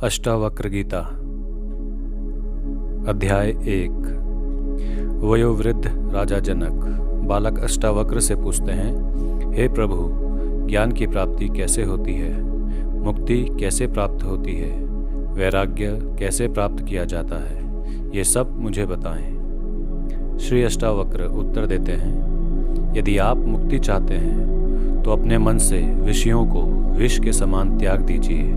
अष्टावक्र गीता अध्याय 1। वयोवृद्ध राजा जनक बालक अष्टावक्र से पूछते हैं, हे प्रभु, ज्ञान की प्राप्ति कैसे होती है? मुक्ति कैसे प्राप्त होती है? वैराग्य कैसे प्राप्त किया जाता है? ये सब मुझे बताएं। श्री अष्टावक्र उत्तर देते हैं, यदि आप मुक्ति चाहते हैं तो अपने मन से विषयों को विष के समान त्याग दीजिए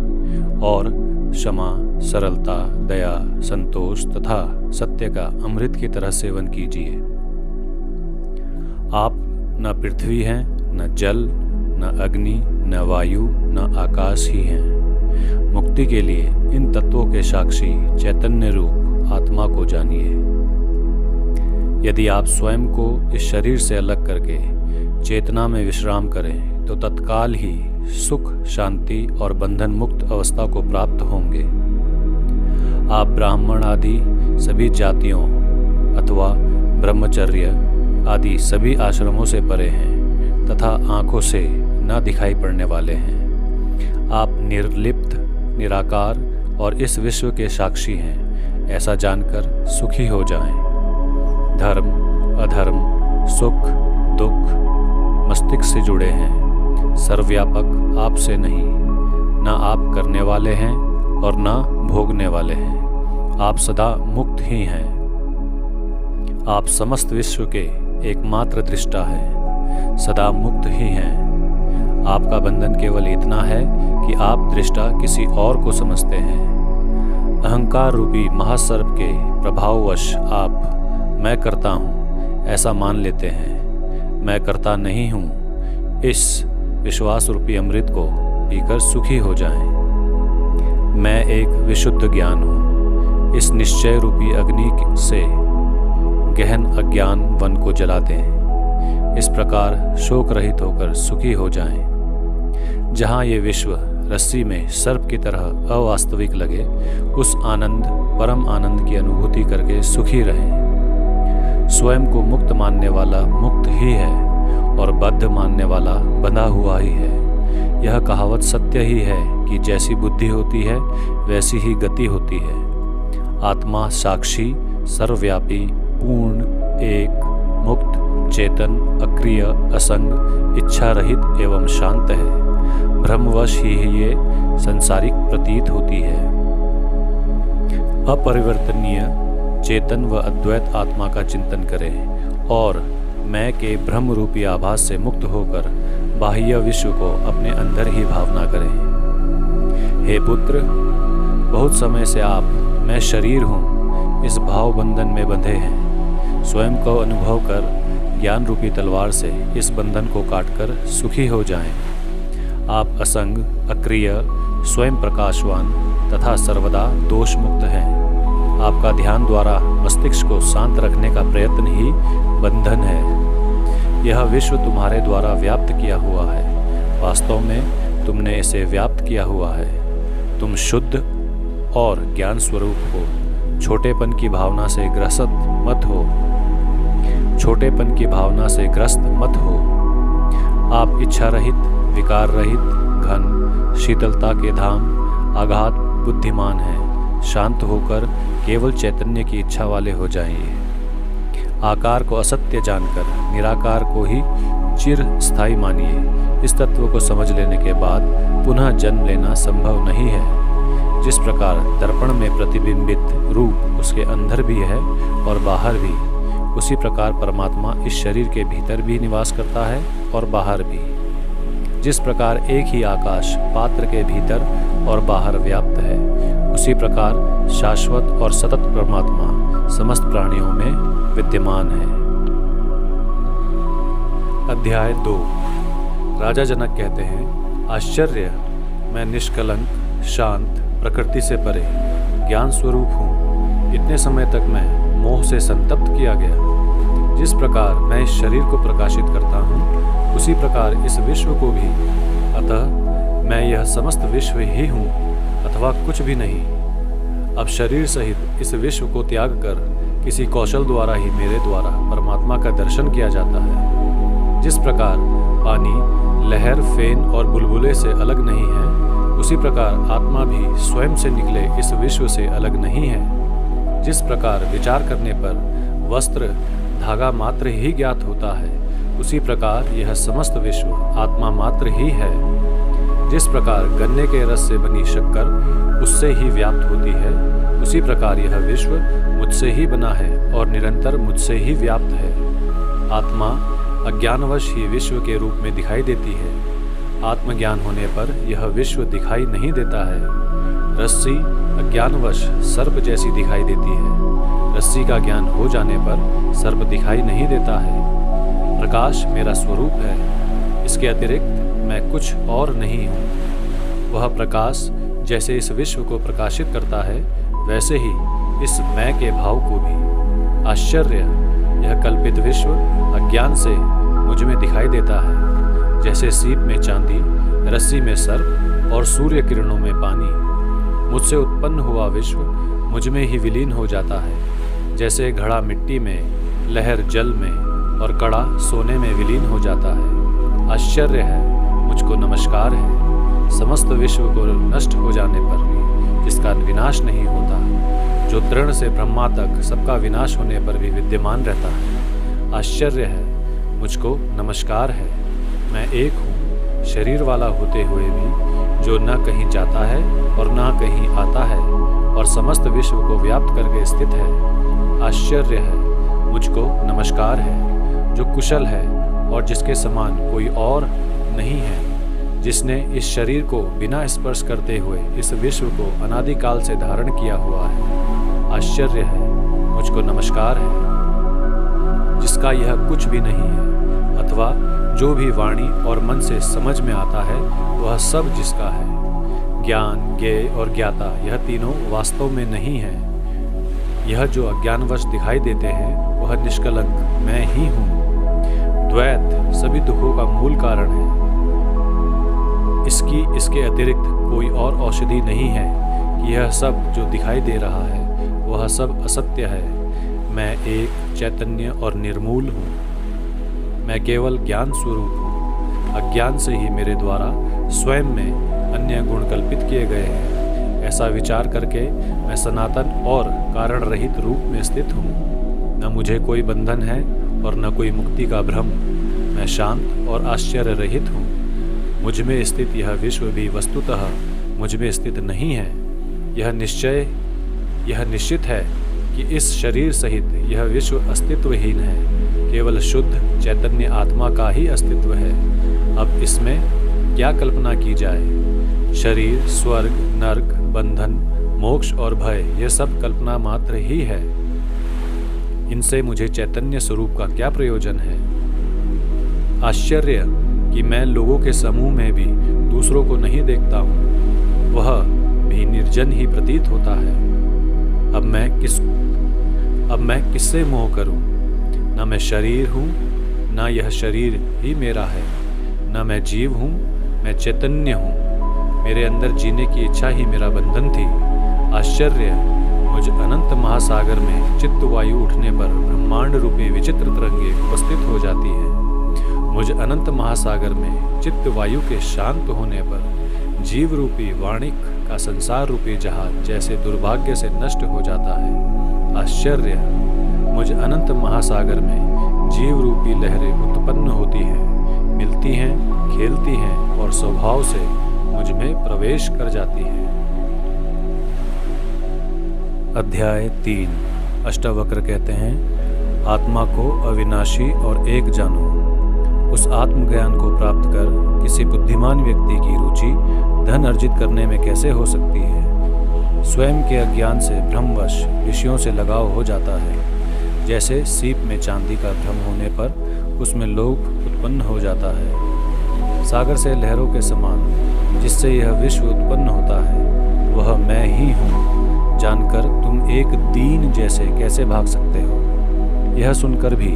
और क्षमा, सरलता, दया, संतोष तथा सत्य का अमृत की तरह सेवन कीजिए। आप न पृथ्वी हैं, न जल, न अग्नि, न वायु, न आकाश ही हैं। मुक्ति के लिए इन तत्वों के साक्षी चैतन्य रूप आत्मा को जानिए। यदि आप स्वयं को इस शरीर से अलग करके चेतना में विश्राम करें तो तत्काल ही सुख, शांति और बंधन मुक्त अवस्था को प्राप्त होंगे। आप ब्राह्मण आदि सभी जातियों अथवा ब्रह्मचर्य आदि सभी आश्रमों से परे हैं तथा आँखों से न दिखाई पड़ने वाले हैं। आप निर्लिप्त, निराकार और इस विश्व के साक्षी हैं, ऐसा जानकर सुखी हो जाएं। धर्म, अधर्म, सुख, दुख मस्तिष्क से जुड़े हैं। सर्वव्यापक आपसे नहीं, न आप करने वाले हैं और न भोगने वाले हैं। आप सदा मुक्त ही हैं। आप समस्त विश्व के एकमात्र दृष्टा हैं, सदा मुक्त ही हैं। आपका बंधन केवल इतना है कि आप दृष्टा किसी और को समझते हैं। अहंकार रूपी महासर्प के प्रभाववश आप मैं करता हूँ ऐसा मान लेते हैं। मैं करता नहीं हूँ, इस विश्वास रूपी अमृत को पीकर सुखी हो जाएं। मैं एक विशुद्ध ज्ञान हूँ, इस निश्चय रूपी अग्नि से गहन अज्ञान वन को जला दें। इस प्रकार शोक रहित होकर सुखी हो जाएं। जहाँ ये विश्व रस्सी में सर्प की तरह अवास्तविक लगे, उस आनंद, परम आनंद की अनुभूति करके सुखी रहें। स्वयं को मुक्त मानने वाला मुक्त ही है और बद्ध मानने वाला बंधा हुआ ही है। यह कहावत सत्य ही है कि जैसी बुद्धि होती है वैसी ही गति होती है। आत्मा साक्षी, सर्वव्यापी, पूर्ण, एक, मुक्त, चेतन, अक्रिय, असंग, इच्छा रहित एवं शांत है। भ्रमवश ही ये संसारिक प्रतीत होती है। अपरिवर्तनीय चेतन व अद्वैत आत्मा का चिंतन करें और मैं के ब्रह्म रूपी आभास से मुक्त होकर बाह्य विश्व को अपने अंदर ही भावना करें। हे पुत्र, बहुत समय से आप मैं शरीर हूँ इस भाव बंधन में बंधे हैं। स्वयं को अनुभव कर ज्ञान रूपी तलवार से इस बंधन को काटकर सुखी हो जाएं। आप असंग, अक्रिय, स्वयं प्रकाशवान तथा सर्वदा दोष मुक्त हैं। आपका ध्यान द्वारा मस्तिष्क को शांत रखने का प्रयत्न ही बंधन है। यह विश्व तुम्हारे द्वारा व्याप्त किया हुआ है। वास्तव में तुमने इसे व्याप्त किया हुआ है। तुम शुद्ध और ज्ञान स्वरूप हो। छोटेपन की भावना से ग्रस्त मत हो। छोटेपन की भावना से ग्रस्त मत हो। आप इच्छा रहित, विकार रहित, घन, शीतलता के धाम, अगाध बुद्धिमान हैं। शांत होकर केवल चैतन्य की इच्छा वाले हो जाइए। आकार को असत्य जानकर निराकार को ही चिर स्थायी मानिए। इस तत्व को समझ लेने के बाद पुनः जन्म लेना संभव नहीं है। जिस प्रकार दर्पण में प्रतिबिंबित रूप उसके अंदर भी है और बाहर भी, उसी प्रकार परमात्मा इस शरीर के भीतर भी निवास करता है और बाहर भी। जिस प्रकार एक ही आकाश पात्र के भीतर और बाहर व्याप्त है, उसी प्रकार शाश्वत और सतत परमात्मा समस्त प्राणियों में विद्यमान है। अध्याय 2। राजा जनक कहते हैं, आश्चर्य, मैं निष्कलंक, शांत, प्रकृति से परे, ज्ञान स्वरूप हूँ। इतने समय तक मैं मोह से संतप्त किया गया। जिस प्रकार मैं इस शरीर को प्रकाशित करता हूँ, उसी प्रकार इस विश्व को भी। अतः मैं यह समस्त विश्व ही हूँ अथवा कुछ भी नहीं। अब शरीर सहित इस विश्व को त्याग कर किसी कौशल द्वारा ही मेरे द्वारा परमात्मा का दर्शन किया जाता है। जिस प्रकार पानी लहर, फेन और बुलबुले से अलग नहीं है, उसी प्रकार आत्मा भी स्वयं से निकले इस विश्व से अलग नहीं है। जिस प्रकार विचार करने पर वस्त्र धागा मात्र ही ज्ञात होता है, उसी प्रकार यह समस्त विश्व आत्मा मात्र ही है। जिस प्रकार गन्ने के रस से बनी शक्कर उससे ही व्याप्त होती है, उसी प्रकार यह विश्व मुझसे ही बना है और निरंतर मुझसे ही व्याप्त है। आत्मा अज्ञानवश ही विश्व के रूप में दिखाई देती है। आत्मज्ञान होने पर यह विश्व दिखाई नहीं देता है। रस्सी अज्ञानवश सर्प जैसी दिखाई देती है। रस्सी का ज्ञान हो जाने पर सर्प दिखाई नहीं देता है। प्रकाश मेरा स्वरूप है, इसके अतिरिक्त मैं कुछ और नहीं हूँ। वह प्रकाश जैसे इस विश्व को प्रकाशित करता है, वैसे ही इस मैं के भाव को भी। आश्चर्य, यह कल्पित विश्व अज्ञान से मुझ में दिखाई देता है। जैसे सीप में चांदी, रस्सी में सर्प और सूर्य किरणों में पानी। मुझसे उत्पन्न हुआ विश्व मुझ में ही विलीन हो जाता है। जैसे घड़ा मिट्टी में, लहर जल में और कड़ा सोने में विलीन हो जाता है। आश्चर्य है, मुझको नमस्कार है। समस्त विश्व को नष्ट हो जाने पर भी जिसका विनाश नहीं होता, जो तृण से ब्रह्मा तक सबका विनाश होने पर भी विद्यमान रहता है। आश्चर्य है, मुझको नमस्कार है। मैं एक हूँ, शरीर वाला होते हुए भी, जो न कहीं जाता है और न कहीं आता है और समस्त विश्व को व्याप्त करके स्थित है। आश्चर्य है, मुझको नमस्कार है, जो कुशल है और जिसके समान कोई और नहीं है, जिसने इस शरीर को बिना स्पर्श करते हुए इस विश्व को अनादिकाल से धारण किया हुआ है। आश्चर्य है, मुझको नमस्कार है, जिसका यह कुछ भी नहीं है, अथवा जो भी वाणी और मन से समझ में आता है वह सब जिसका है। ज्ञान, ज्ञेय और ज्ञाता, यह तीनों वास्तव में नहीं है। यह जो अज्ञानवश दिखाई देते हैं वह निष्कलंक मैं ही हूँ। द्वैत सभी दुखों का मूल कारण है। इसके अतिरिक्त कोई और औषधि नहीं है कि यह सब जो दिखाई दे रहा है वह सब असत्य है। मैं एक चैतन्य और निर्मूल हूँ। मैं केवल ज्ञान स्वरूप हूँ। अज्ञान से ही मेरे द्वारा स्वयं में अन्य गुण कल्पित किए गए हैं। ऐसा विचार करके मैं सनातन और कारण रहित रूप में स्थित हूँ। न मुझे कोई बंधन है और न कोई मुक्ति का भ्रम। मैं शांत और आश्चर्य रहित हूँ। मुझ में स्थित यह विश्व भी वस्तुतः मुझ में स्थित नहीं है। यह निश्चित है कि इस शरीर सहित यह विश्व अस्तित्वहीन है। केवल शुद्ध चैतन्य आत्मा का ही अस्तित्व है। अब इसमें क्या कल्पना की जाए? शरीर, स्वर्ग, नरक, बंधन, मोक्ष और भय, यह सब कल्पना मात्र ही है। इनसे मुझे चैतन्य स्वरूप का क्या प्रयोजन है? आश्चर्य कि मैं लोगों के समूह में भी दूसरों को नहीं देखता हूँ। वह भी निर्जन ही प्रतीत होता है। अब मैं किससे मोह करूं? न मैं शरीर हूं, न यह शरीर ही मेरा है। न मैं जीव हूं, मैं चैतन्य हूं। मेरे अंदर जीने की इच्छा ही मेरा बंधन थी। आश्चर्य, मुझ अनंत महासागर में चित्त वायु उठने पर ब्रह्मांड रूपी विचित्र तरंगे उपस्थित हो जाती है। मुझ अनंत महासागर में चित्त वायु के शांत होने पर जीव रूपी वाणिक का संसार रूपी जहाज जैसे दुर्भाग्य से नष्ट हो जाता है। आश्चर्य, मुझ अनंत महासागर में जीव रूपी लहरें उत्पन्न होती हैं, मिलती हैं, खेलती हैं और स्वभाव से मुझ में प्रवेश कर जाती हैं। अध्याय 3। अष्टावक्र कहते हैं, आत्मा को अविनाशी और एक जानो। उस आत्मज्ञान को प्राप्त कर किसी बुद्धिमान व्यक्ति की रुचि धन अर्जित करने में कैसे हो सकती है? स्वयं के अज्ञान से भ्रमवश विषयों से लगाव हो जाता है। जैसे सीप में चांदी का भ्रम होने पर उसमें लोभ उत्पन्न हो जाता है। सागर से लहरों के समान जिससे यह विश्व उत्पन्न होता है वह मैं ही हूँ जानकर तुम एक दीन जैसे कैसे भाग सकते हो? यह सुनकर भी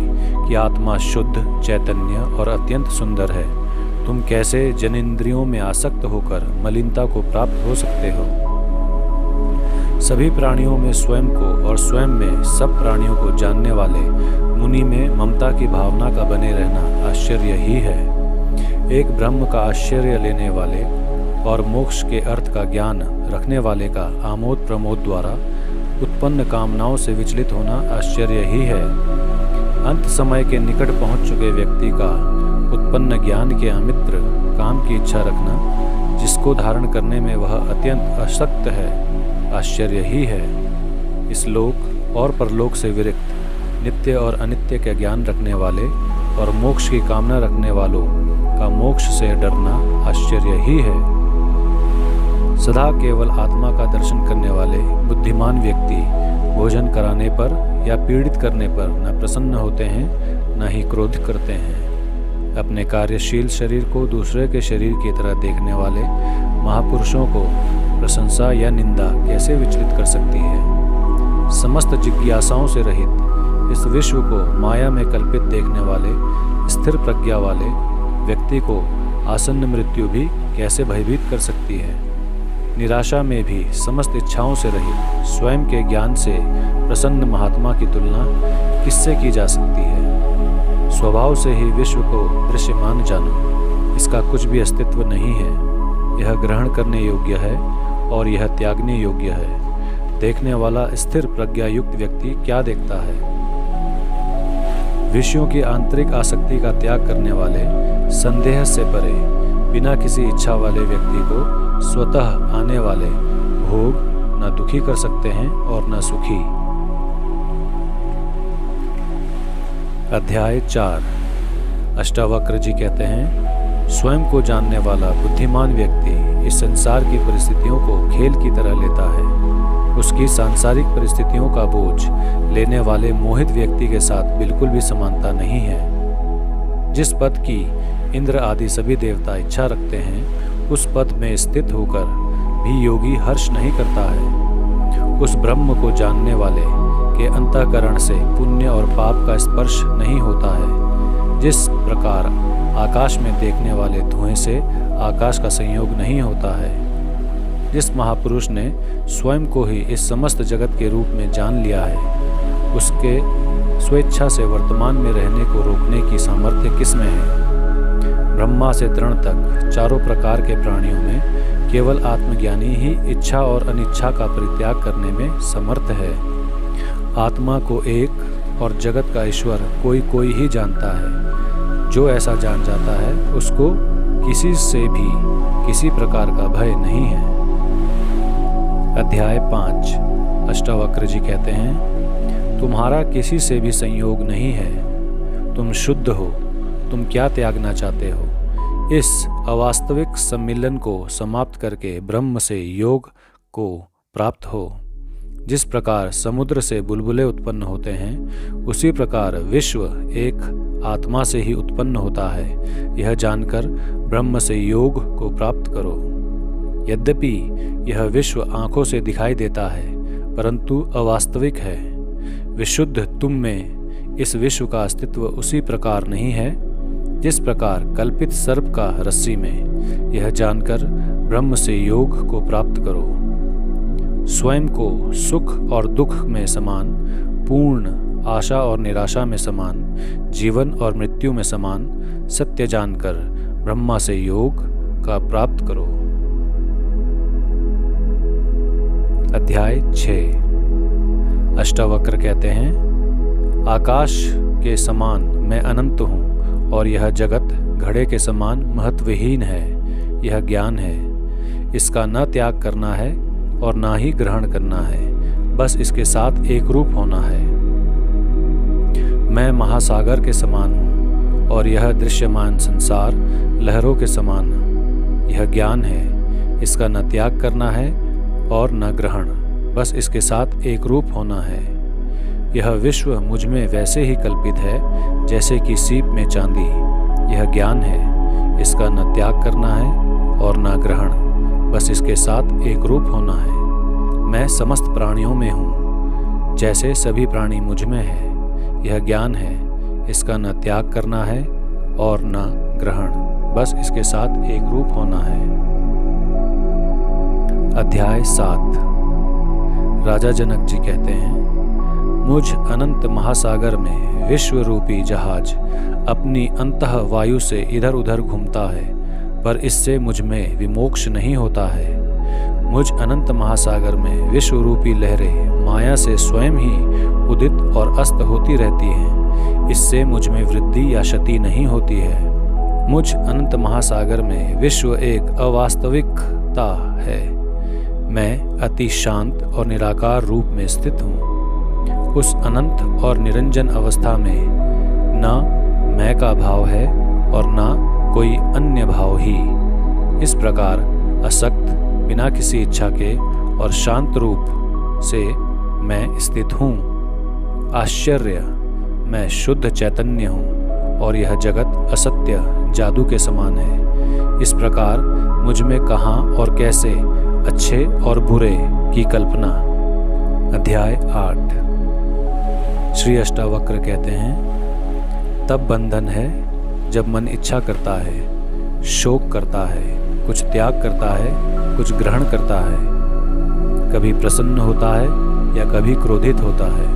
कि आत्मा शुद्ध, चैतन्य और अत्यंत सुंदर है, तुम कैसे जनेंद्रियों में आसक्त होकर मलिनता को प्राप्त हो सकते हो? सभी प्राणियों में स्वयं को और स्वयं में सब प्राणियों को जानने वाले मुनि में ममता की भावना का बने रहना आश्चर्य ही है। एक ब्रह्म का आश्चर्य लेने वाले और मोक्ष के अर्थ का ज्ञान रखने वाले का आमोद प्रमोद द्वारा उत्पन्न कामनाओं से विचलित होना आश्चर्य ही है। अंत समय के निकट पहुंच चुके व्यक्ति का उत्पन्न ज्ञान के अमित्र काम की इच्छा रखना, जिसको धारण करने में वह अत्यंत अशक्त है, आश्चर्य ही है। इस लोक और परलोक से विरक्त, नित्य और अनित्य का ज्ञान रखने वाले और मोक्ष की कामना रखने वालों का मोक्ष से डरना आश्चर्य ही है। सदा केवल आत्मा का दर्शन करने वाले बुद्धिमान व्यक्ति भोजन कराने पर या पीड़ित करने पर न प्रसन्न होते हैं, न ही क्रोध करते हैं। अपने कार्यशील शरीर को दूसरे के शरीर की तरह देखने वाले महापुरुषों को प्रशंसा या निंदा कैसे विचलित कर सकती है। समस्त जिज्ञासाओं से रहित इस विश्व को माया में कल्पित देखने वाले स्थिर प्रज्ञा वाले व्यक्ति को आसन्न मृत्यु भी कैसे भयभीत कर सकती है। निराशा में भी समस्त इच्छाओं से रहित स्वयं के ज्ञान से प्रसन्न महात्मा की तुलना किससे की जा सकती है। स्वभाव से ही विश्व को दृश्यमान जानो, इसका कुछ भी अस्तित्व नहीं है। यह ग्रहण करने योग्य है और यह त्यागने योग्य है। देखने वाला स्थिर प्रज्ञायुक्त व्यक्ति क्या देखता है? विषयों की आंतरिक आसक्ति का त्याग करने वाले संदेह से परे बिना किसी इच्छा वाले व्यक्ति को स्वतः आने वाले भोग न दुखी कर सकते हैं और न सुखी। अध्याय 4। अष्टावक्र जी कहते हैं, स्वयं को जानने वाला बुद्धिमान व्यक्ति इस संसार की परिस्थितियों को खेल की तरह लेता है। उसकी सांसारिक परिस्थितियों का बोझ लेने वाले मोहित व्यक्ति के साथ बिल्कुल भी समानता नहीं है। जिस पद की इंद्र आदि सभी देवता इच्छा रखते हैं, उस पद में स्थित होकर भी योगी हर्ष नहीं करता है। उस ब्रह्म को जानने वाले के अंतःकरण से पुण्य और पाप का स्पर्श नहीं होता है। जिस प्रकार आकाश में देखने वाले धुएं से आकाश का संयोग नहीं होता है। जिस महापुरुष ने स्वयं को ही इस समस्त जगत के रूप में जान लिया है, उसके स्वेच्छा से वर्तमान में रहने को रोकने की सामर्थ्य किसमें है? ब्रह्मा से तृण तक चारों प्रकार के प्राणियों में केवल आत्मज्ञानी ही इच्छा और अनिच्छा का परित्याग करने में समर्थ है। आत्मा को एक और जगत का ईश्वर कोई कोई ही जानता है। जो ऐसा जान जाता है, उसको किसी से भी किसी प्रकार का भय नहीं है। अध्याय 5। अष्टावक्र जी कहते हैं, तुम्हारा किसी से भी संयोग नहीं है। तुम शुद्ध हो, तुम क्या त्यागना चाहते हो? इस अवास्तविक सम्मिलन को समाप्त करके ब्रह्म से योग को प्राप्त हो। जिस प्रकार समुद्र से बुलबुले उत्पन्न होते हैं, उसी प्रकार विश्व एक आत्मा से ही उत्पन्न होता है। यह जानकर ब्रह्म से योग को प्राप्त करो। यद्यपि यह विश्व आंखों से दिखाई देता है, परंतु अवास्तविक है। विशुद्ध तुम में इस विश्व का अस्तित्व उसी प्रकार नहीं है जिस प्रकार कल्पित सर्प का रस्सी में। यह जानकर ब्रह्म से योग को प्राप्त करो। स्वयं को सुख और दुख में समान, पूर्ण आशा और निराशा में समान, जीवन और मृत्यु में समान सत्य जानकर ब्रह्मा से योग का प्राप्त करो। अध्याय 6। अष्टावक्र कहते हैं, आकाश के समान मैं अनंत हूँ और यह जगत घड़े के समान महत्वहीन है। यह ज्ञान है, इसका न त्याग करना है और ना ही ग्रहण करना है, बस इसके साथ एक रूप होना है। मैं महासागर के समान हूँ और यह दृश्यमान संसार लहरों के समान। यह ज्ञान है, इसका न त्याग करना है और न ग्रहण, बस इसके साथ एक रूप होना है। यह विश्व मुझ में वैसे ही कल्पित है जैसे कि सीप में चांदी। यह ज्ञान है, इसका न त्याग करना है और न ग्रहण, बस इसके साथ एक रूप होना है। मैं समस्त प्राणियों में हूँ, जैसे सभी प्राणी मुझ में है। यह ज्ञान है, इसका न त्याग करना है और न ग्रहण, बस इसके साथ एक रूप होना है। अध्याय 7। राजा जनक जी कहते हैं, मुझ अनंत महासागर में विश्व रूपी जहाज अपनी अंतः वायु से इधर उधर घूमता है। पर इससे मुझ में विमोक्ष नहीं होता है। मुझ अनंत महासागर में विश्व रूपी लहरें माया से स्वयं ही उदित और अस्त होती रहती हैं। इससे मुझ में वृद्धि या क्षति नहीं होती है। मुझ अनंत महासागर में विश्व एक अवास्तविकता है। मैं अति शांत और निराकार रूप में स्थित हूँ। उस अनंत और निरंजन अवस्था में न मैं का भाव है और न कोई अन्य भाव ही। इस प्रकार असक्त, बिना किसी इच्छा के और शांत रूप से मैं स्थित हूँ। आश्चर्य, मैं शुद्ध चैतन्य हूँ और यह जगत असत्य जादू के समान है। इस प्रकार मुझ में कहाँ और कैसे अच्छे और बुरे की कल्पना। अध्याय 8। श्री अष्टावक्र कहते हैं, तब बंधन है जब मन इच्छा करता है, शोक करता है, कुछ त्याग करता है, कुछ ग्रहण करता है, कभी प्रसन्न होता है या कभी क्रोधित होता है।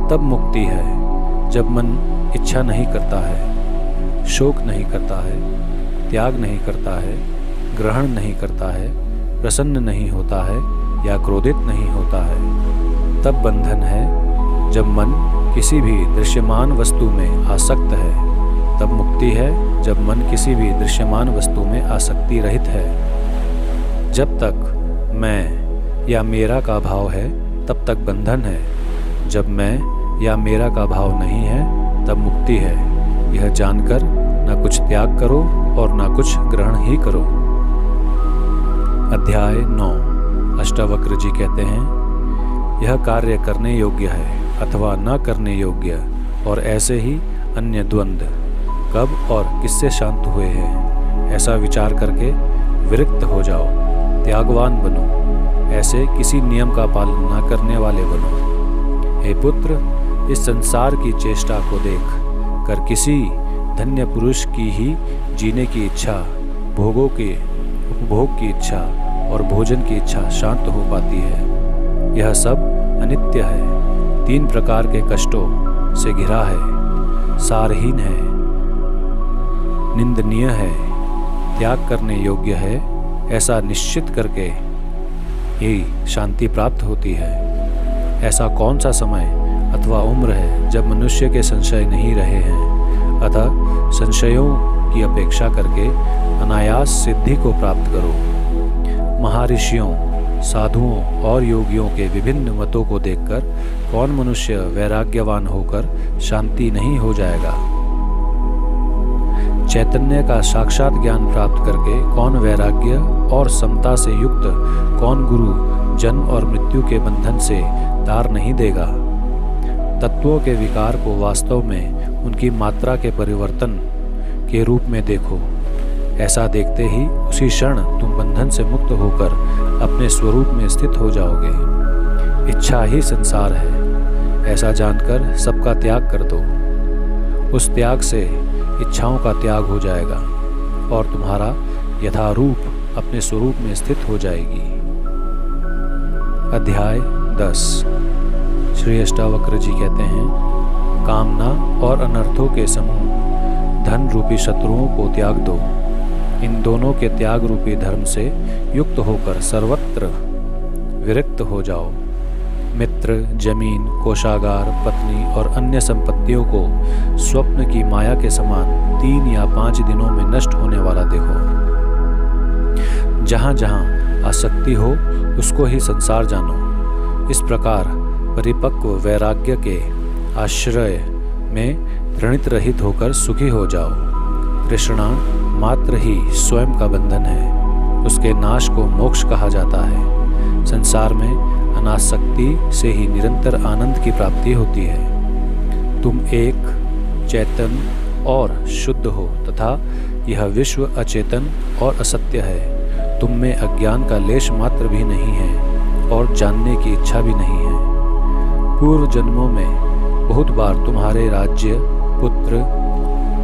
तब मुक्ति है जब मन इच्छा नहीं करता है, शोक नहीं करता है, त्याग नहीं करता है, ग्रहण नहीं करता है, प्रसन्न नहीं होता है या क्रोधित नहीं होता है। तब बंधन है जब मन किसी भी दृश्यमान वस्तु में आसक्त है। तब मुक्ति है जब मन किसी भी दृश्यमान वस्तु में आसक्ति रहित है। जब तक मैं या मेरा का भाव है तब तक बंधन है। जब मैं या मेरा का भाव नहीं है तब मुक्ति है। यह जानकर न कुछ त्याग करो और न कुछ ग्रहण ही करो। अध्याय 9। अष्टावक्र जी कहते हैं, यह कार्य करने योग्य है अथवा न करने योग्य, और ऐसे ही अन्य द्वंद्व कब और किससे शांत हुए हैं, ऐसा विचार करके विरक्त हो जाओ, त्यागवान बनो, ऐसे किसी नियम का पालन न करने वाले बनो। हे पुत्र, इस संसार की चेष्टा को देख कर किसी धन्य पुरुष की ही जीने की इच्छा, भोगों के उपभोग की इच्छा और भोजन की इच्छा शांत हो पाती है। यह सब अनित्य है, 3 प्रकार के कष्टों से घिरा है, सारहीन है, निंदनीय है, त्याग करने योग्य है। ऐसा निश्चित करके ही शांति प्राप्त होती है। ऐसा कौन सा समय अथवा उम्र है जब मनुष्य के संशय नहीं रहे हैं। अतः संशयों की अपेक्षा करके अनायास सिद्धि को प्राप्त करो। महर्षियों, साधुओं और योगियों के विभिन्न मतों को देखकर कौन मनुष्य वैराग्यवान होकर शांति नहीं हो जाएगा। चैतन्य का साक्षात ज्ञान प्राप्त करके कौन वैराग्य और समता से युक्त, कौन गुरु जन्म और मृत्यु के बंधन से तार नहीं देगा। तत्वों के विकार को वास्तव में उनकी मात्रा के परिवर्तन के रूप में देखो। ऐसा देखते ही उसी क्षण तुम बंधन से मुक्त होकर अपने स्वरूप में स्थित हो जाओगे। इच्छा ही संसार है, ऐसा जानकर सबका त्याग कर दो। उस त्याग से इच्छाओं का त्याग हो जाएगा और तुम्हारा यथारूप अपने स्वरूप में स्थित हो जाएगी। अध्याय 10। श्री अष्टावक्र जी कहते हैं, कामना और अनर्थों के समूह, धन रूपी शत्रुओं को त्याग दो। इन दोनों के त्याग रूपी धर्म से युक्त होकर सर्वत्र विरक्त हो जाओ। मित्र, जमीन, कोषागार, पत्नी और अन्य संपत्तियों को स्वप्न की माया के समान 3 या 5 दिनों में नष्ट होने वाला देखो। जहाँ जहाँ आसक्ति हो उसको ही संसार जानो। इस प्रकार परिपक्व वैराग्य के आश्रय में तृणित रहित होकर सुखी हो जाओ। तृष्णा मात्र ही स्वयं का बंधन है, उसके नाश को मोक्ष कहा जाता है। संसार में अनासक्ति से ही निरंतर आनंद की प्राप्ति होती है। तुम एक चैतन और शुद्ध हो तथा यह विश्व अचेतन और असत्य है। तुम में अज्ञान का लेश मात्र भी नहीं है और जानने की इच्छा भी नहीं है। पूर्व जन्मों में बहुत बार तुम्हारे राज्य, पुत्र,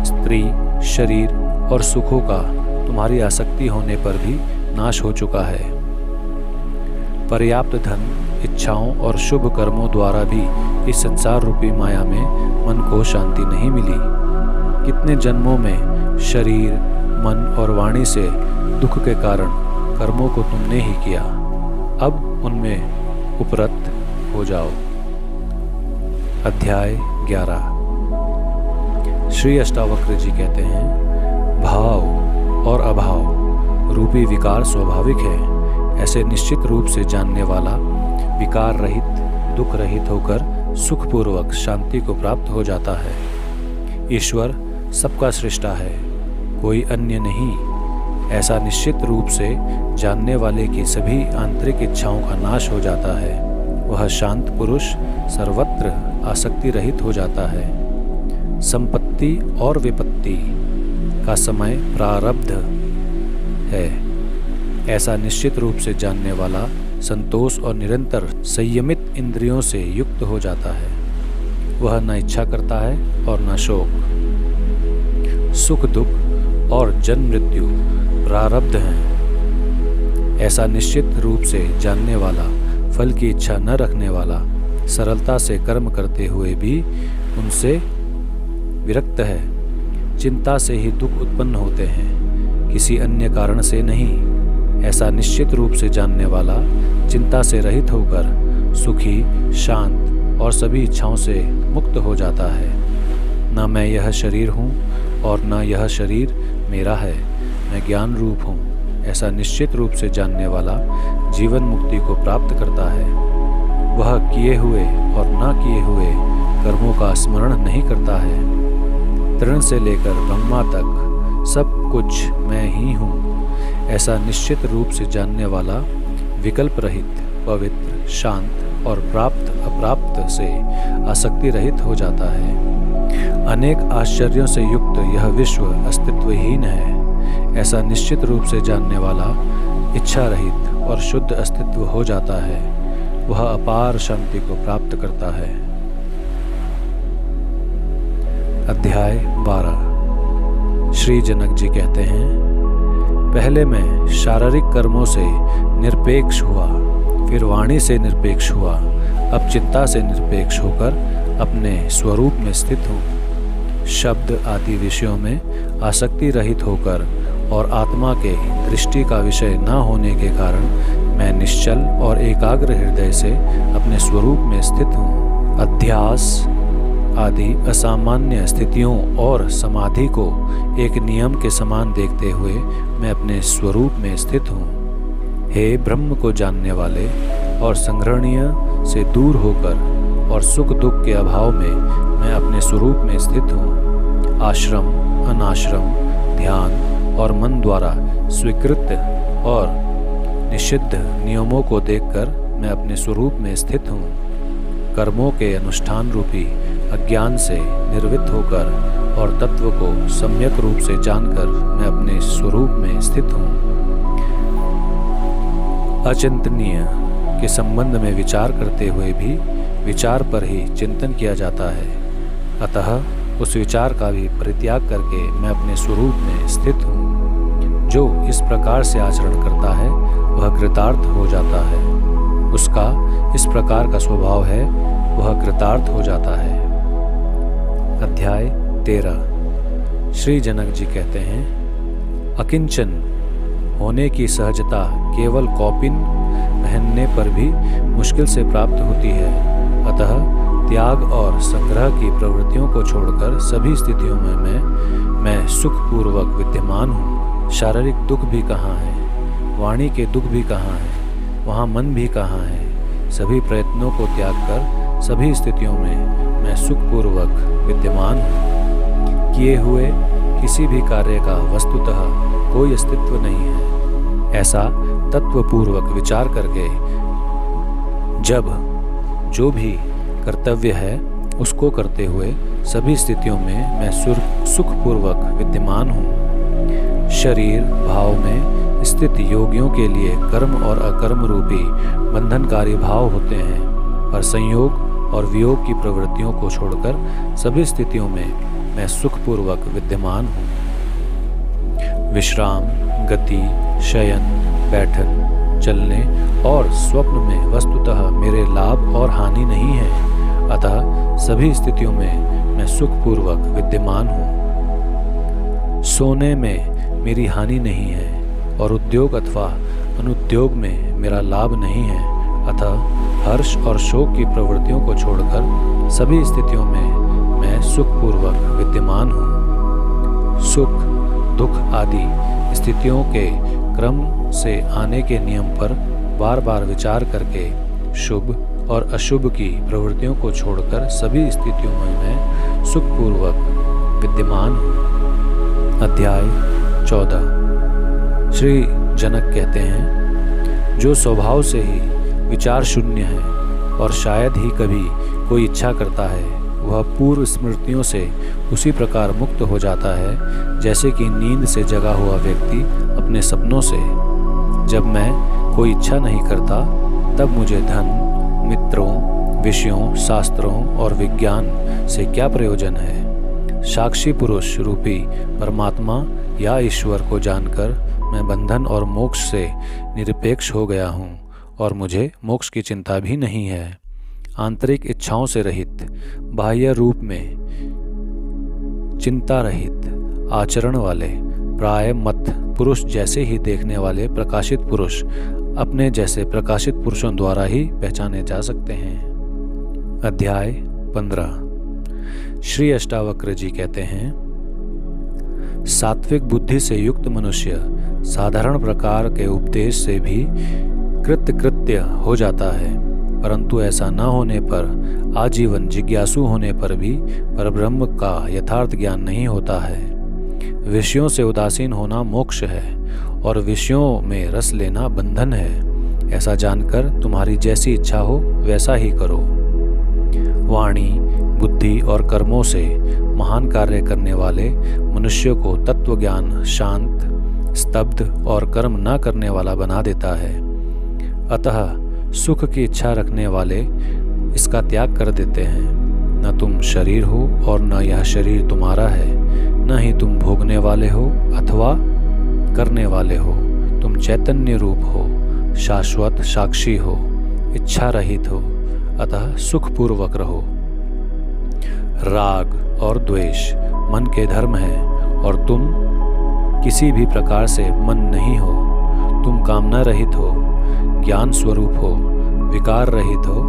स्त्री, शरीर और सुखों का तुम्हारी आसक्ति होने पर भी नाश हो चुका है। पर्याप्त धन, इच्छाओं और शुभ कर्मों द्वारा भी इस संसार रूपी माया में मन को शांति नहीं मिली। कितने जन्मों में शरीर, मन और वाणी से दुख के कारण कर्मों को तुमने ही किया, अब उनमें उपरत हो जाओ। अध्याय 11। श्री अष्टावक्र जी कहते हैं, भाव और अभाव रूपी विकार स्वाभाविक है। ऐसे निश्चित रूप से जानने वाला विकार रहित, दुख रहित होकर सुखपूर्वक शांति को प्राप्त हो जाता है। ईश्वर सबका सृष्टा है, कोई अन्य नहीं। ऐसा निश्चित रूप से जानने वाले की सभी आंतरिक इच्छाओं का नाश हो जाता है। वह शांत पुरुष सर्वत्र आसक्ति रहित हो जाता है। संपत्ति और विपत्ति का समय प्रारब्ध है, ऐसा निश्चित रूप से जानने वाला संतोष और निरंतर संयमित इंद्रियों से युक्त हो जाता है। वह न इच्छा करता है और न शोक। सुख दुख और जन्म मृत्यु प्रारब्ध हैं। ऐसा निश्चित रूप से जानने वाला, फल की इच्छा न रखने वाला, सरलता से कर्म करते हुए भी उनसे विरक्त है। चिंता से ही दुख उत्पन्न होते हैं, किसी अन्य कारण से नहीं। ऐसा निश्चित रूप से जानने वाला चिंता से रहित होकर सुखी, शांत और सभी इच्छाओं से मुक्त हो जाता है। न मैं यह शरीर हूँ और न यह शरीर मेरा है, मैं ज्ञान रूप हूँ। ऐसा निश्चित रूप से जानने वाला जीवन मुक्ति को प्राप्त करता है। वह किए हुए और ना किए हुए कर्मों का स्मरण नहीं करता है। तृण से लेकर ब्रह्मा तक सब कुछ मैं ही हूँ। ऐसा निश्चित रूप से जानने वाला विकल्प रहित, पवित्र, शांत और प्राप्त अप्राप्त से आसक्ति रहित हो जाता है। अनेक आश्चर्यों से युक्त यह विश्व अस्तित्वहीन है। ऐसा निश्चित रूप से जानने वाला इच्छा रहित और शुद्ध अस्तित्व हो जाता है। वह अपार शांति को प्राप्त करता है। अध्याय 12। श्री जनक जी कहते हैं, पहले मैं शारीरिक कर्मों से निरपेक्ष हुआ, फिर वाणी से निरपेक्ष हुआ, अब चिंता से निरपेक्ष होकर अपने स्वरूप में स्थित हूँ। शब्द आदि विषयों में आसक्ति रहित होकर और आत्मा के दृष्टि का विषय न होने के कारण मैं निश्चल और एकाग्र हृदय से अपने स्वरूप में स्थित हूँ। अध्यास आदि असामान्य स्थितियों और समाधि को एक नियम के समान देखते हुए मैं अपने स्वरूप में स्थित हूँ। हे ब्रह्म को जानने वाले और संग्रहणीय से दूर होकर और सुख दुख के अभाव में मैं अपने स्वरूप में स्थित हूँ। आश्रम, अनाश्रम, ध्यान और मन द्वारा स्वीकृत और निषिद्ध नियमों को देखकर मैं अपने स्वरूप में स्थित हूँ। कर्मों के अनुष्ठान रूपी अज्ञान से निर्वृत्त होकर और तत्व को सम्यक रूप से जानकर मैं अपने स्वरूप में स्थित हूँ। अचिंतनीय के संबंध में विचार करते हुए भी विचार पर ही चिंतन किया जाता है, अतः उस विचार का भी परित्याग करके मैं अपने स्वरूप में स्थित हूँ। जो इस प्रकार से आचरण करता है वह कृतार्थ हो जाता है। उसका इस प्रकार का स्वभाव है, वह कृतार्थ हो जाता है। अध्याय 13। श्री जनक जी कहते हैं, अकिंचन होने की सहजता केवल कौपिन पहनने पर भी मुश्किल से प्राप्त होती है। अतः त्याग और संग्रह की प्रवृत्तियों को छोड़कर सभी स्थितियों में मैं सुखपूर्वक विद्यमान हूँ। शारीरिक दुख भी कहाँ है, वाणी के दुख भी कहाँ है, वहाँ मन भी कहाँ है। सभी प्रयत्नों को त्याग कर सभी स्थितियों में मैं सुखपूर्वक विद्यमान हूँ। किए हुए किसी भी कार्य का वस्तुतः कोई अस्तित्व नहीं है। ऐसा तत्वपूर्वक विचार करके जब जो भी कर्तव्य है उसको करते हुए सभी स्थितियों में मैं सुखपूर्वक विद्यमान हूँ। शरीर भाव में स्थित योगियों के लिए कर्म और अकर्म रूपी बंधनकारी भाव होते हैं, पर संयोग और वियोग की प्रवृत्तियों को छोड़कर सभी स्थितियों में मैं सुखपूर्वक विद्यमान हूँ। विश्राम, गति, शयन, बैठन, चलने और स्वप्न में वस्तुतः मेरे लाभ और हानि नहीं है, अतः सभी स्थितियों में मैं सुखपूर्वक विद्यमान हूँ। सोने में मेरी हानि नहीं है और उद्योग अथवा अनुद्योग में मेरा लाभ नहीं है। अतः हर्ष और शोक की प्रवृत्तियों को छोड़कर सभी स्थितियों में मैं सुखपूर्वक विद्यमान हूँ। सुख, दुख आदि स्थितियों के क्रम से आने के नियम पर बार बार विचार करके शुभ और अशुभ की प्रवृत्तियों को छोड़कर सभी स्थितियों में मैं सुखपूर्वक विद्यमान हूँ। अध्याय 14। श्री जनक कहते हैं, जो स्वभाव से ही विचार शून्य है और शायद ही कभी कोई इच्छा करता है, वह पूर्व स्मृतियों से उसी प्रकार मुक्त हो जाता है जैसे कि नींद से जगा हुआ व्यक्ति अपने सपनों से। जब मैं कोई इच्छा नहीं करता तब मुझे धन, मित्रों, विषयों, शास्त्रों और विज्ञान से क्या प्रयोजन है। साक्षी पुरुष रूपी परमात्मा या ईश्वर को जानकर मैं बंधन और मोक्ष से निरपेक्ष हो गया हूँ और मुझे मोक्ष की चिंता भी नहीं है। आंतरिक इच्छाओं से रहित, बाह्य रूप में चिंता रहित आचरण वाले प्राय मत पुरुष जैसे ही देखने वाले प्रकाशित पुरुष अपने जैसे प्रकाशित पुरुषों द्वारा ही पहचाने जा सकते हैं। अध्याय 15। श्री अष्टावक्र जी कहते हैं, सात्विक बुद्धि से युक्त मनुष्य साधारण प्रकार के उपदेश से भी कृत्य हो जाता है, परंतु ऐसा न होने पर आजीवन जिज्ञासु होने पर भी परब्रह्म का यथार्थ ज्ञान नहीं होता है। विषयों से उदासीन होना मोक्ष है और विषयों में रस लेना बंधन है। ऐसा जानकर तुम्हारी जैसी इच्छा हो वैसा ही करो। वाणी, बुद्धि और कर्मों से महान कार्य करने वाले मनुष्य को तत्व ज्ञान शांत, स्तब्ध और कर्म न करने वाला बना देता है। अतः सुख की इच्छा रखने वाले इसका त्याग कर देते हैं। न तुम शरीर हो और न यह शरीर तुम्हारा है, न ही तुम भोगने वाले हो अथवा करने वाले हो। तुम चैतन्य रूप हो, शाश्वत साक्षी हो, इच्छा रहित हो, अतः सुखपूर्वक रहो। राग और द्वेष मन के धर्म है और तुम किसी भी प्रकार से मन नहीं हो। तुम कामना रहित हो, ज्ञान स्वरूप हो, विकार रहित हो,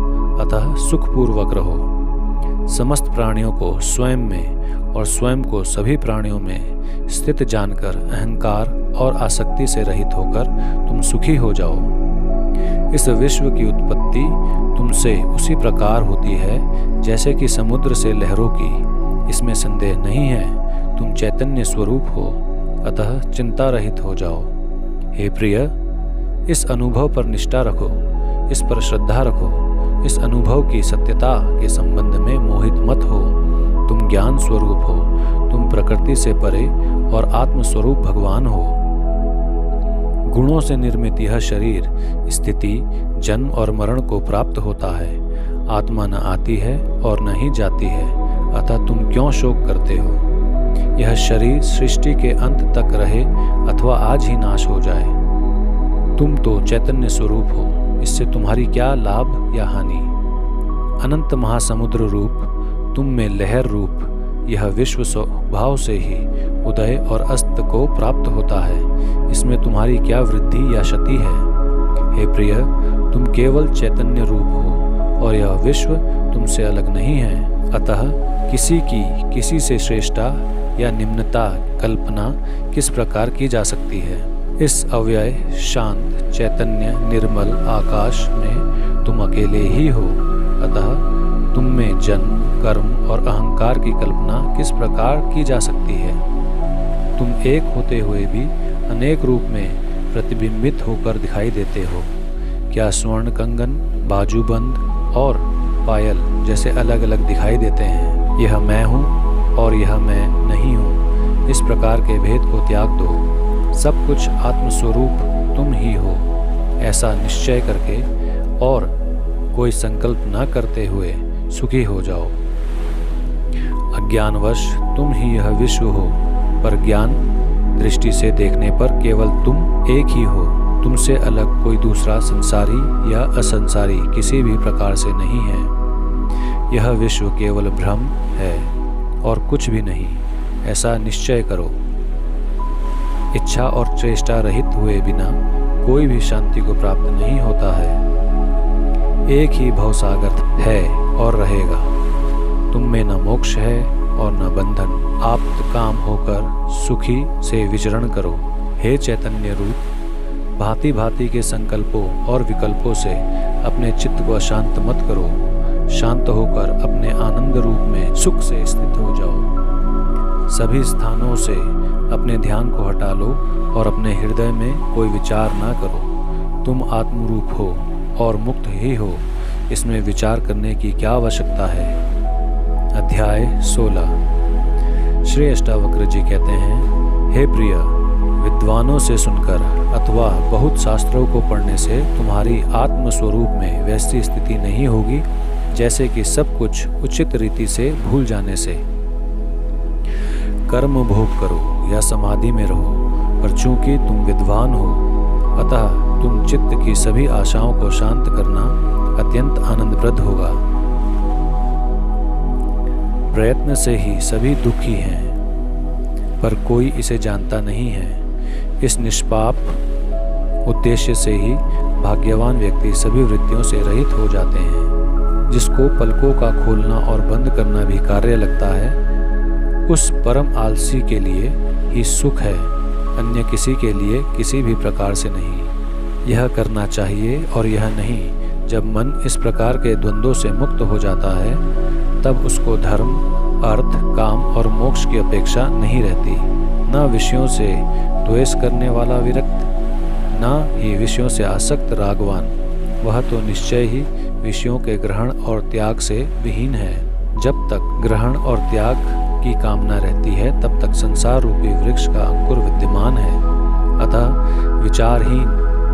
अतः सुखपूर्वक रहो। समस्त प्राणियों को स्वयं में और स्वयं को सभी प्राणियों में स्थित जानकर अहंकार और आसक्ति से रहित होकर तुम सुखी हो जाओ। इस विश्व की उत्पत्ति तुमसे उसी प्रकार होती है जैसे कि समुद्र से लहरों की, इसमें संदेह नहीं है। तुम चैतन्य स्वरूप हो, अतः चिंता रहित हो जाओ। हे प्रिय, इस अनुभव पर निष्ठा रखो, इस पर श्रद्धा रखो। इस अनुभव की सत्यता के संबंध में मोहित मत हो। तुम ज्ञान स्वरूप हो, तुम प्रकृति से परे और आत्मस्वरूप भगवान हो। गुणों से निर्मित यह शरीर स्थिति, जन्म और मरण को प्राप्त होता है। आत्मा न आती है और न ही जाती है, अतः तुम क्यों शोक करते हो। यह शरीर सृष्टि के अंत तक रहे अथवा आज ही नाश हो जाए। तुम तो चैतन्य स्वरूप हो, इससे तुम्हारी क्या लाभ या हानि। अनंत महासमुद्र रूप तुम में लहर रूप यह विश्व स्वभाव से ही उदय और अस्त को प्राप्त होता है। इसमें तुम्हारी क्या वृद्धि या क्षति है। हे प्रिय, तुम केवल चैतन्य रूप हो और यह विश्व तुमसे अलग नहीं है। अतः किसी से श्रेष्ठता या निम्नता कल्पना किस प्रकार की जा सकती है। इस अव्यय, शांत, चैतन्य, निर्मल आकाश में तुम अकेले ही हो, अतः तुम में जन्म, कर्म और अहंकार की कल्पना किस प्रकार की जा सकती है। तुम एक होते हुए भी अनेक रूप में प्रतिबिंबित होकर दिखाई देते हो। क्या स्वर्ण कंगन, बाजूबंद और पायल जैसे अलग अलग दिखाई देते हैं। यह मैं हूँ और यह मैं नहीं हूँ। इस प्रकार के भेद को त्याग दो। सब कुछ आत्मस्वरूप तुम ही हो, ऐसा निश्चय करके और कोई संकल्प न करते हुए सुखी हो जाओ। अज्ञानवश तुम ही यह विश्व हो, पर ज्ञान दृष्टि से देखने पर केवल तुम एक ही हो। तुमसे अलग कोई दूसरा संसारी या असंसारी किसी भी प्रकार से नहीं है। यह विश्व केवल भ्रम है और कुछ भी नहीं, ऐसा निश्चय करो। इच्छा और चेष्टा रहित हुए बिना कोई भी शांति को प्राप्त नहीं होता है। एक ही भवसागर है और रहेगा। तुम में न मोक्ष है और न बंधन। आप्त काम होकर सुखी से विचरण करो। हे चैतन्य रूप, भांति भांति के संकल्पों और विकल्पों से अपने चित्त को अशांत मत करो। शांत होकर अपने आनंद रूप में सुख से स्थित हो जाओ। सभी स्थानों से अपने ध्यान को हटा लो और अपने हृदय में कोई विचार ना करो। तुम आत्मरूप हो और मुक्त ही हो, इसमें विचार करने की क्या आवश्यकता है। अध्याय 16। श्री अष्टावक्र जी कहते हैं, हे प्रिय, विद्वानों से सुनकर अथवा बहुत शास्त्रों को पढ़ने से तुम्हारी आत्म स्वरूप में वैसी स्थिति नहीं होगी जैसे कि सब कुछ उचित रीति से भूल जाने से। कर्म भोग करो या समाधि में रहो, पर चूंकि तुम विद्वान हो, अतः तुम चित्त की सभी आशाओं को शांत करना अत्यंत आनंदप्रद होगा। प्रयत्न से ही सभी दुखी हैं, पर कोई इसे जानता नहीं है। इस निष्पाप उद्देश्य से ही भाग्यवान व्यक्ति सभी वृत्तियों से रहित हो जाते हैं। जिसको पलकों का खोलना और बंद करना भी कार्य लगता है, उस परम आलसी के लिए ही सुख है, अन्य किसी के लिए किसी भी प्रकार से नहीं। यह करना चाहिए और यह नहीं। जब मन इस प्रकार के द्वंद्वों से मुक्त हो जाता है, तब उसको धर्म, अर्थ, काम और मोक्ष की अपेक्षा नहीं रहती। न विषयों से द्वेष करने वाला विरक्त, न ही विषयों से आसक्त रागवान, वह तो निश्चय ही विषयों के ग्रहण और त्याग से विहीन है। जब तक ग्रहण और त्याग की कामना रहती है, तब तक संसार रूपी वृक्ष का अंकुर विद्यमान है। अतः विचारहीन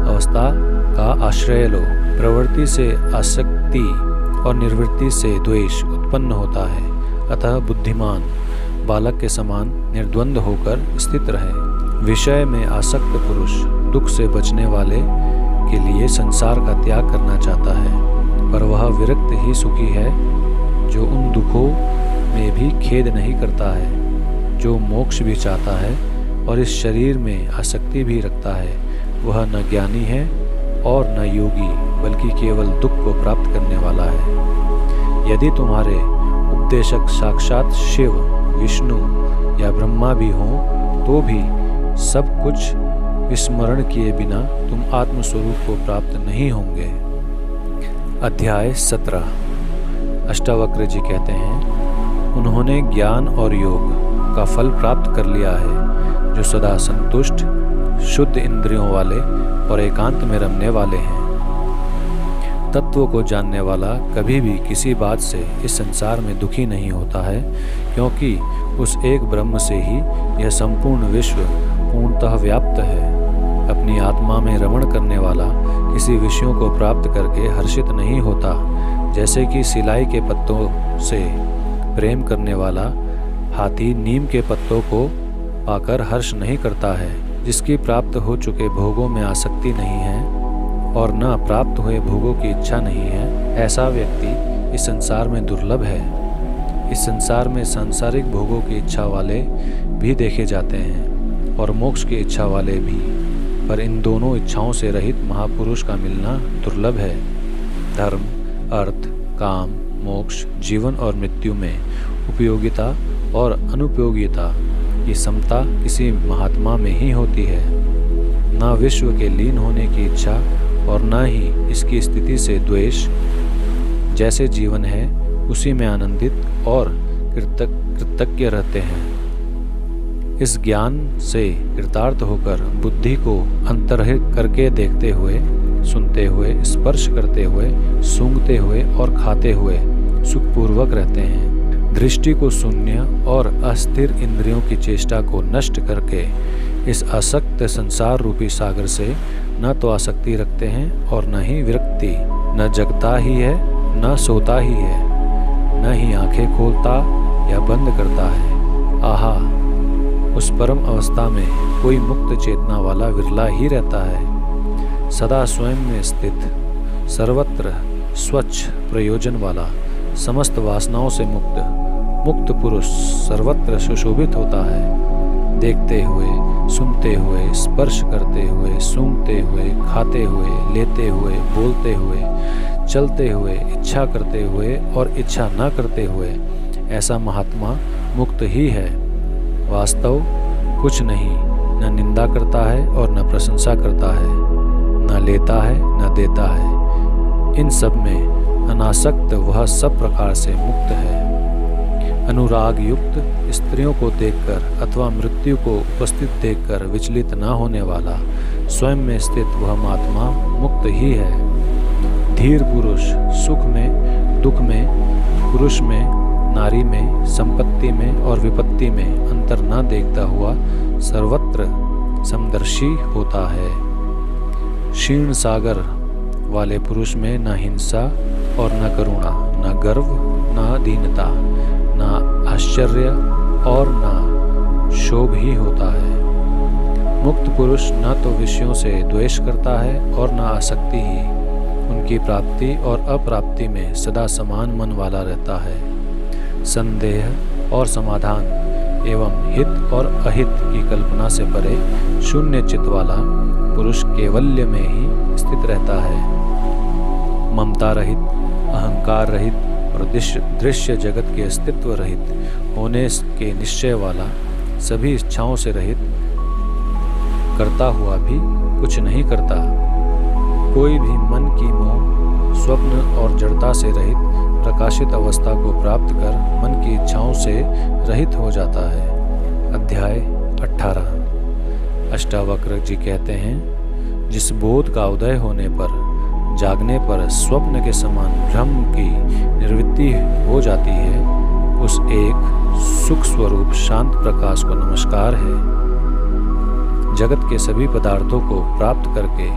अवस्था का आश्रय लो। प्रवृत्ति से आसक्ति और निर्वृत्ति से द्वेष उत्पन्न होता है। अतः बुद्धिमान बालक के समान निर्द्वंद होकर स्थित रहे। विषय में आसक्त पुरुष दुख से बचने वाले के लिए संसार का त्याग करना चाहता है, पर वह विरक्त ही सुखी है जो उन दुखों में भी खेद नहीं करता है। जो मोक्ष भी चाहता है और इस शरीर में आसक्ति भी रखता है, वह न ज्ञानी है और न योगी, बल्कि केवल दुख को प्राप्त करने वाला है। यदि तुम्हारे उपदेशक साक्षात शिव, विष्णु या ब्रह्मा भी हों, तो भी सब कुछ विस्मरण किए बिना तुम आत्मस्वरूप को प्राप्त नहीं होंगे। अध्याय 17। अष्टावक्र जी कहते हैं, उन्होंने ज्ञान और योग का फल प्राप्त कर लिया है, जो सदा संतुष्ट, शुद्ध इंद्रियों वाले और एकांत में रमने वाले हैं। तत्व को जानने वाला कभी भी किसी बात से इस संसार में दुखी नहीं होता है, क्योंकि उस एक ब्रह्म से ही यह संपूर्ण विश्व पूर्णतः व्याप्त है। अपनी आत्मा में रमण करने वाला किसी विषयों को प्राप्त करके हर्षित नहीं होता। जैसे कि सिलाई के पत्तों से प्रेम करने वाला हाथी नीम के पत्तों को पाकर हर्ष नहीं करता है। जिसकी प्राप्त हो चुके भोगों में आसक्ति नहीं है और न प्राप्त हुए भोगों की इच्छा नहीं है, ऐसा व्यक्ति इस संसार में दुर्लभ है। इस संसार में सांसारिक भोगों की इच्छा वाले भी देखे जाते हैं और मोक्ष की इच्छा वाले भी, पर इन दोनों इच्छाओं से रहित महापुरुष का मिलना दुर्लभ है। धर्म, अर्थ, काम, मोक्ष, जीवन और मृत्यु में उपयोगिता और अनुपयोगिता की समता किसी महात्मा में ही होती है। न विश्व के लीन होने की इच्छा और न ही इसकी स्थिति से द्वेष। जैसे जीवन है उसी में आनंदित और कृतज्ञ रहते हैं। इस ज्ञान से कृतार्थ होकर बुद्धि को अंतर्हित करके देखते हुए, सुनते हुए, स्पर्श करते हुए, सूंघते हुए और खाते हुए सुखपूर्वक रहते हैं। दृष्टि को शून्य और अस्थिर इंद्रियों की चेष्टा को नष्ट करके इस आसक्त संसार रूपी सागर से न तो आसक्ति रखते हैं और न ही विरक्ति। न जगता ही है, न सोता ही है, न ही आंखें खोलता या बंद करता है। आहा, उस परम अवस्था में कोई मुक्त चेतना वाला विरला ही रहता है। सदा स्वयं में स्थित, सर्वत्र स्वच्छ प्रयोजन वाला, समस्त वासनाओं से मुक्त पुरुष सर्वत्र सुशोभित होता है। देखते हुए, सुनते हुए, स्पर्श करते हुए, सूंघते हुए, खाते हुए, लेते हुए, बोलते हुए, चलते हुए, इच्छा करते हुए और इच्छा न करते हुए, ऐसा महात्मा मुक्त ही है। वास्तव कुछ नहीं, न निंदा करता है और न प्रशंसा करता है, न लेता है न देता है। इन सब में अनासक्त वह सब प्रकार से मुक्त है। अनुराग युक्त स्त्रियों को देखकर अथवा मृत्यु को उपस्थित देखकर विचलित न होने वाला, स्वयं में स्थित वह महात्मा मुक्त ही है। धीर पुरुष सुख में, दुख में, पुरुष में, नारी में, संपत्ति में और विपत्ति में अंतर न देखता हुआ सर्वत्र समदर्शी होता है। क्षीण सागर वाले पुरुष में न हिंसा और न करुणा, न गर्व, न दीनता, न आश्चर्य और न शोभ ही होता है। मुक्त पुरुष न तो विषयों से द्वेष करता है और न आसक्ति ही। उनकी प्राप्ति और अप्राप्ति में सदा समान मन वाला रहता है। संदेह और समाधान एवं हित और अहित की कल्पना से परे शून्य चित्त वाला पुरुष केवल्य में ही स्थित रहता है। ममता रहित, अहंकार रहित और दृश्य जगत के अस्तित्व रहित होने के निश्चय वाला, सभी इच्छाओं से रहित, करता हुआ भी कुछ नहीं करता। कोई भी मन की मोह, स्वप्न और जड़ता से रहित प्रकाशित अवस्था को प्राप्त कर मन की इच्छाओं से रहित हो जाता है। अध्याय 18। अष्टावक्र जी कहते हैं, जिस बोध का उदय होने पर, जागने पर स्वप्न के समान भ्रम की निवृत्ति हो जाती है, उस एक सुख स्वरूप शांत प्रकाश को नमस्कार है। जगत के सभी पदार्थों को प्राप्त करके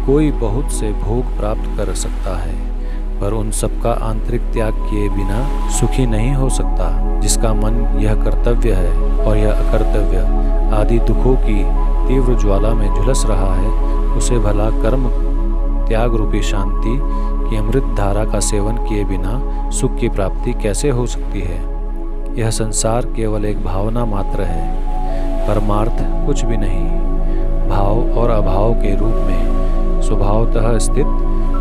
कोई बहुत से भोग प्राप्त कर सकता है, पर उन सबका आंतरिक त्याग किए बिना सुखी नहीं हो सकता। जिसका मन यह कर्तव्य है और यह अकर्तव्य आदि दुखों की तीव्र ज्वाला में झुलस रहा है, उसे भला कर्म त्याग रूपी शांति की अमृत धारा का सेवन किए बिना सुख की प्राप्ति कैसे हो सकती है। यह संसार केवल एक भावना मात्र है, परमार्थ कुछ भी नहीं। भाव और अभाव के रूप में स्वभावतः स्थित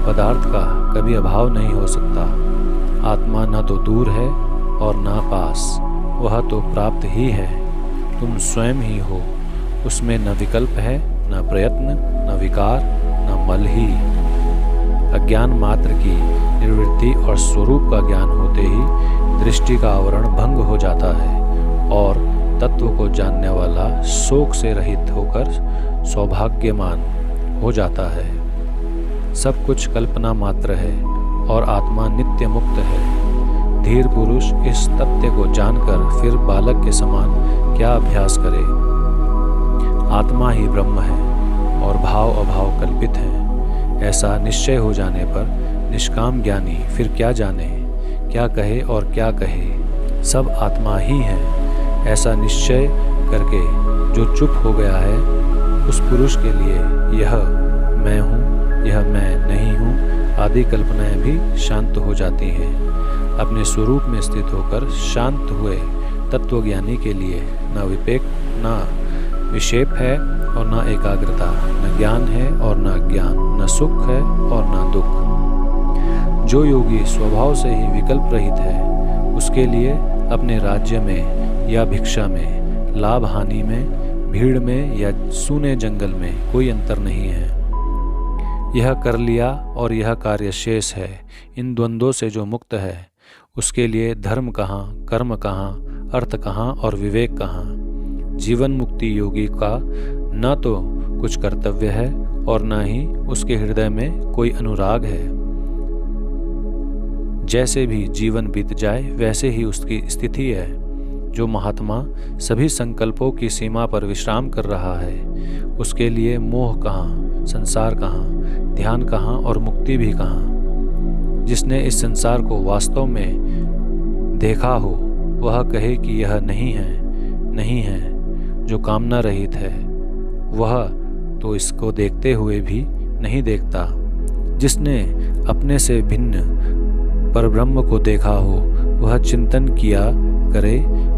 पदार्थ का कभी अभाव नहीं हो सकता। आत्मा न तो दूर है और न पास, वह तो प्राप्त ही है। तुम स्वयं ही हो, उसमें न विकल्प है, न प्रयत्न, न विकार, न मल ही। अज्ञान मात्र की निवृत्ति और स्वरूप का ज्ञान होते ही दृष्टि का आवरण भंग हो जाता है और तत्व को जानने वाला शोक से रहित होकर सौभाग्यमान हो जाता है। सब कुछ कल्पना मात्र है और आत्मा नित्य मुक्त है। धीर पुरुष इस तथ्य को जानकर फिर बालक के समान क्या अभ्यास करे। आत्मा ही ब्रह्म है और भाव अभाव कल्पित है। ऐसा निश्चय हो जाने पर निष्काम ज्ञानी फिर क्या जाने, क्या कहे और क्या कहे, सब आत्मा ही है। ऐसा निश्चय करके जो चुप हो गया है, उस पुरुष के लिए यह मैं हूँ, यह मैं नहीं हूँ आदि कल्पनाएं भी शांत हो जाती हैं। अपने स्वरूप में स्थित होकर शांत हुए तत्वज्ञानी के लिए न विपेक, न विक्षेप है और न एकाग्रता, न ज्ञान है और न ज्ञान, न सुख है और न दुख। जो योगी स्वभाव से ही विकल्प रहित है, उसके लिए अपने राज्य में या भिक्षा में, लाभ हानि में, भीड़ में या सूने जंगल में कोई अंतर नहीं है। यह कर लिया और यह कार्य शेष है। इन द्वंद्वों से जो मुक्त है, उसके लिए धर्म कहाँ, कर्म कहाँ, अर्थ कहाँ और विवेक कहाँ। जीवन मुक्ति योगी का न तो कुछ कर्तव्य है और न ही उसके हृदय में कोई अनुराग है। जैसे भी जीवन बीत जाए वैसे ही उसकी स्थिति है। जो महात्मा सभी संकल्पों की सीमा पर विश्राम कर रहा है, उसके लिए मोह कहाँ, संसार कहाँ, ध्यान कहाँ और मुक्ति भी कहाँ। जिसने इस संसार को वास्तव में देखा हो, वह कहे कि यह नहीं है, नहीं है। जो कामना रहित है, वह तो इसको देखते हुए भी नहीं देखता। जिसने अपने से भिन्न परब्रह्म को देखा हो, वह चिंतन किया करे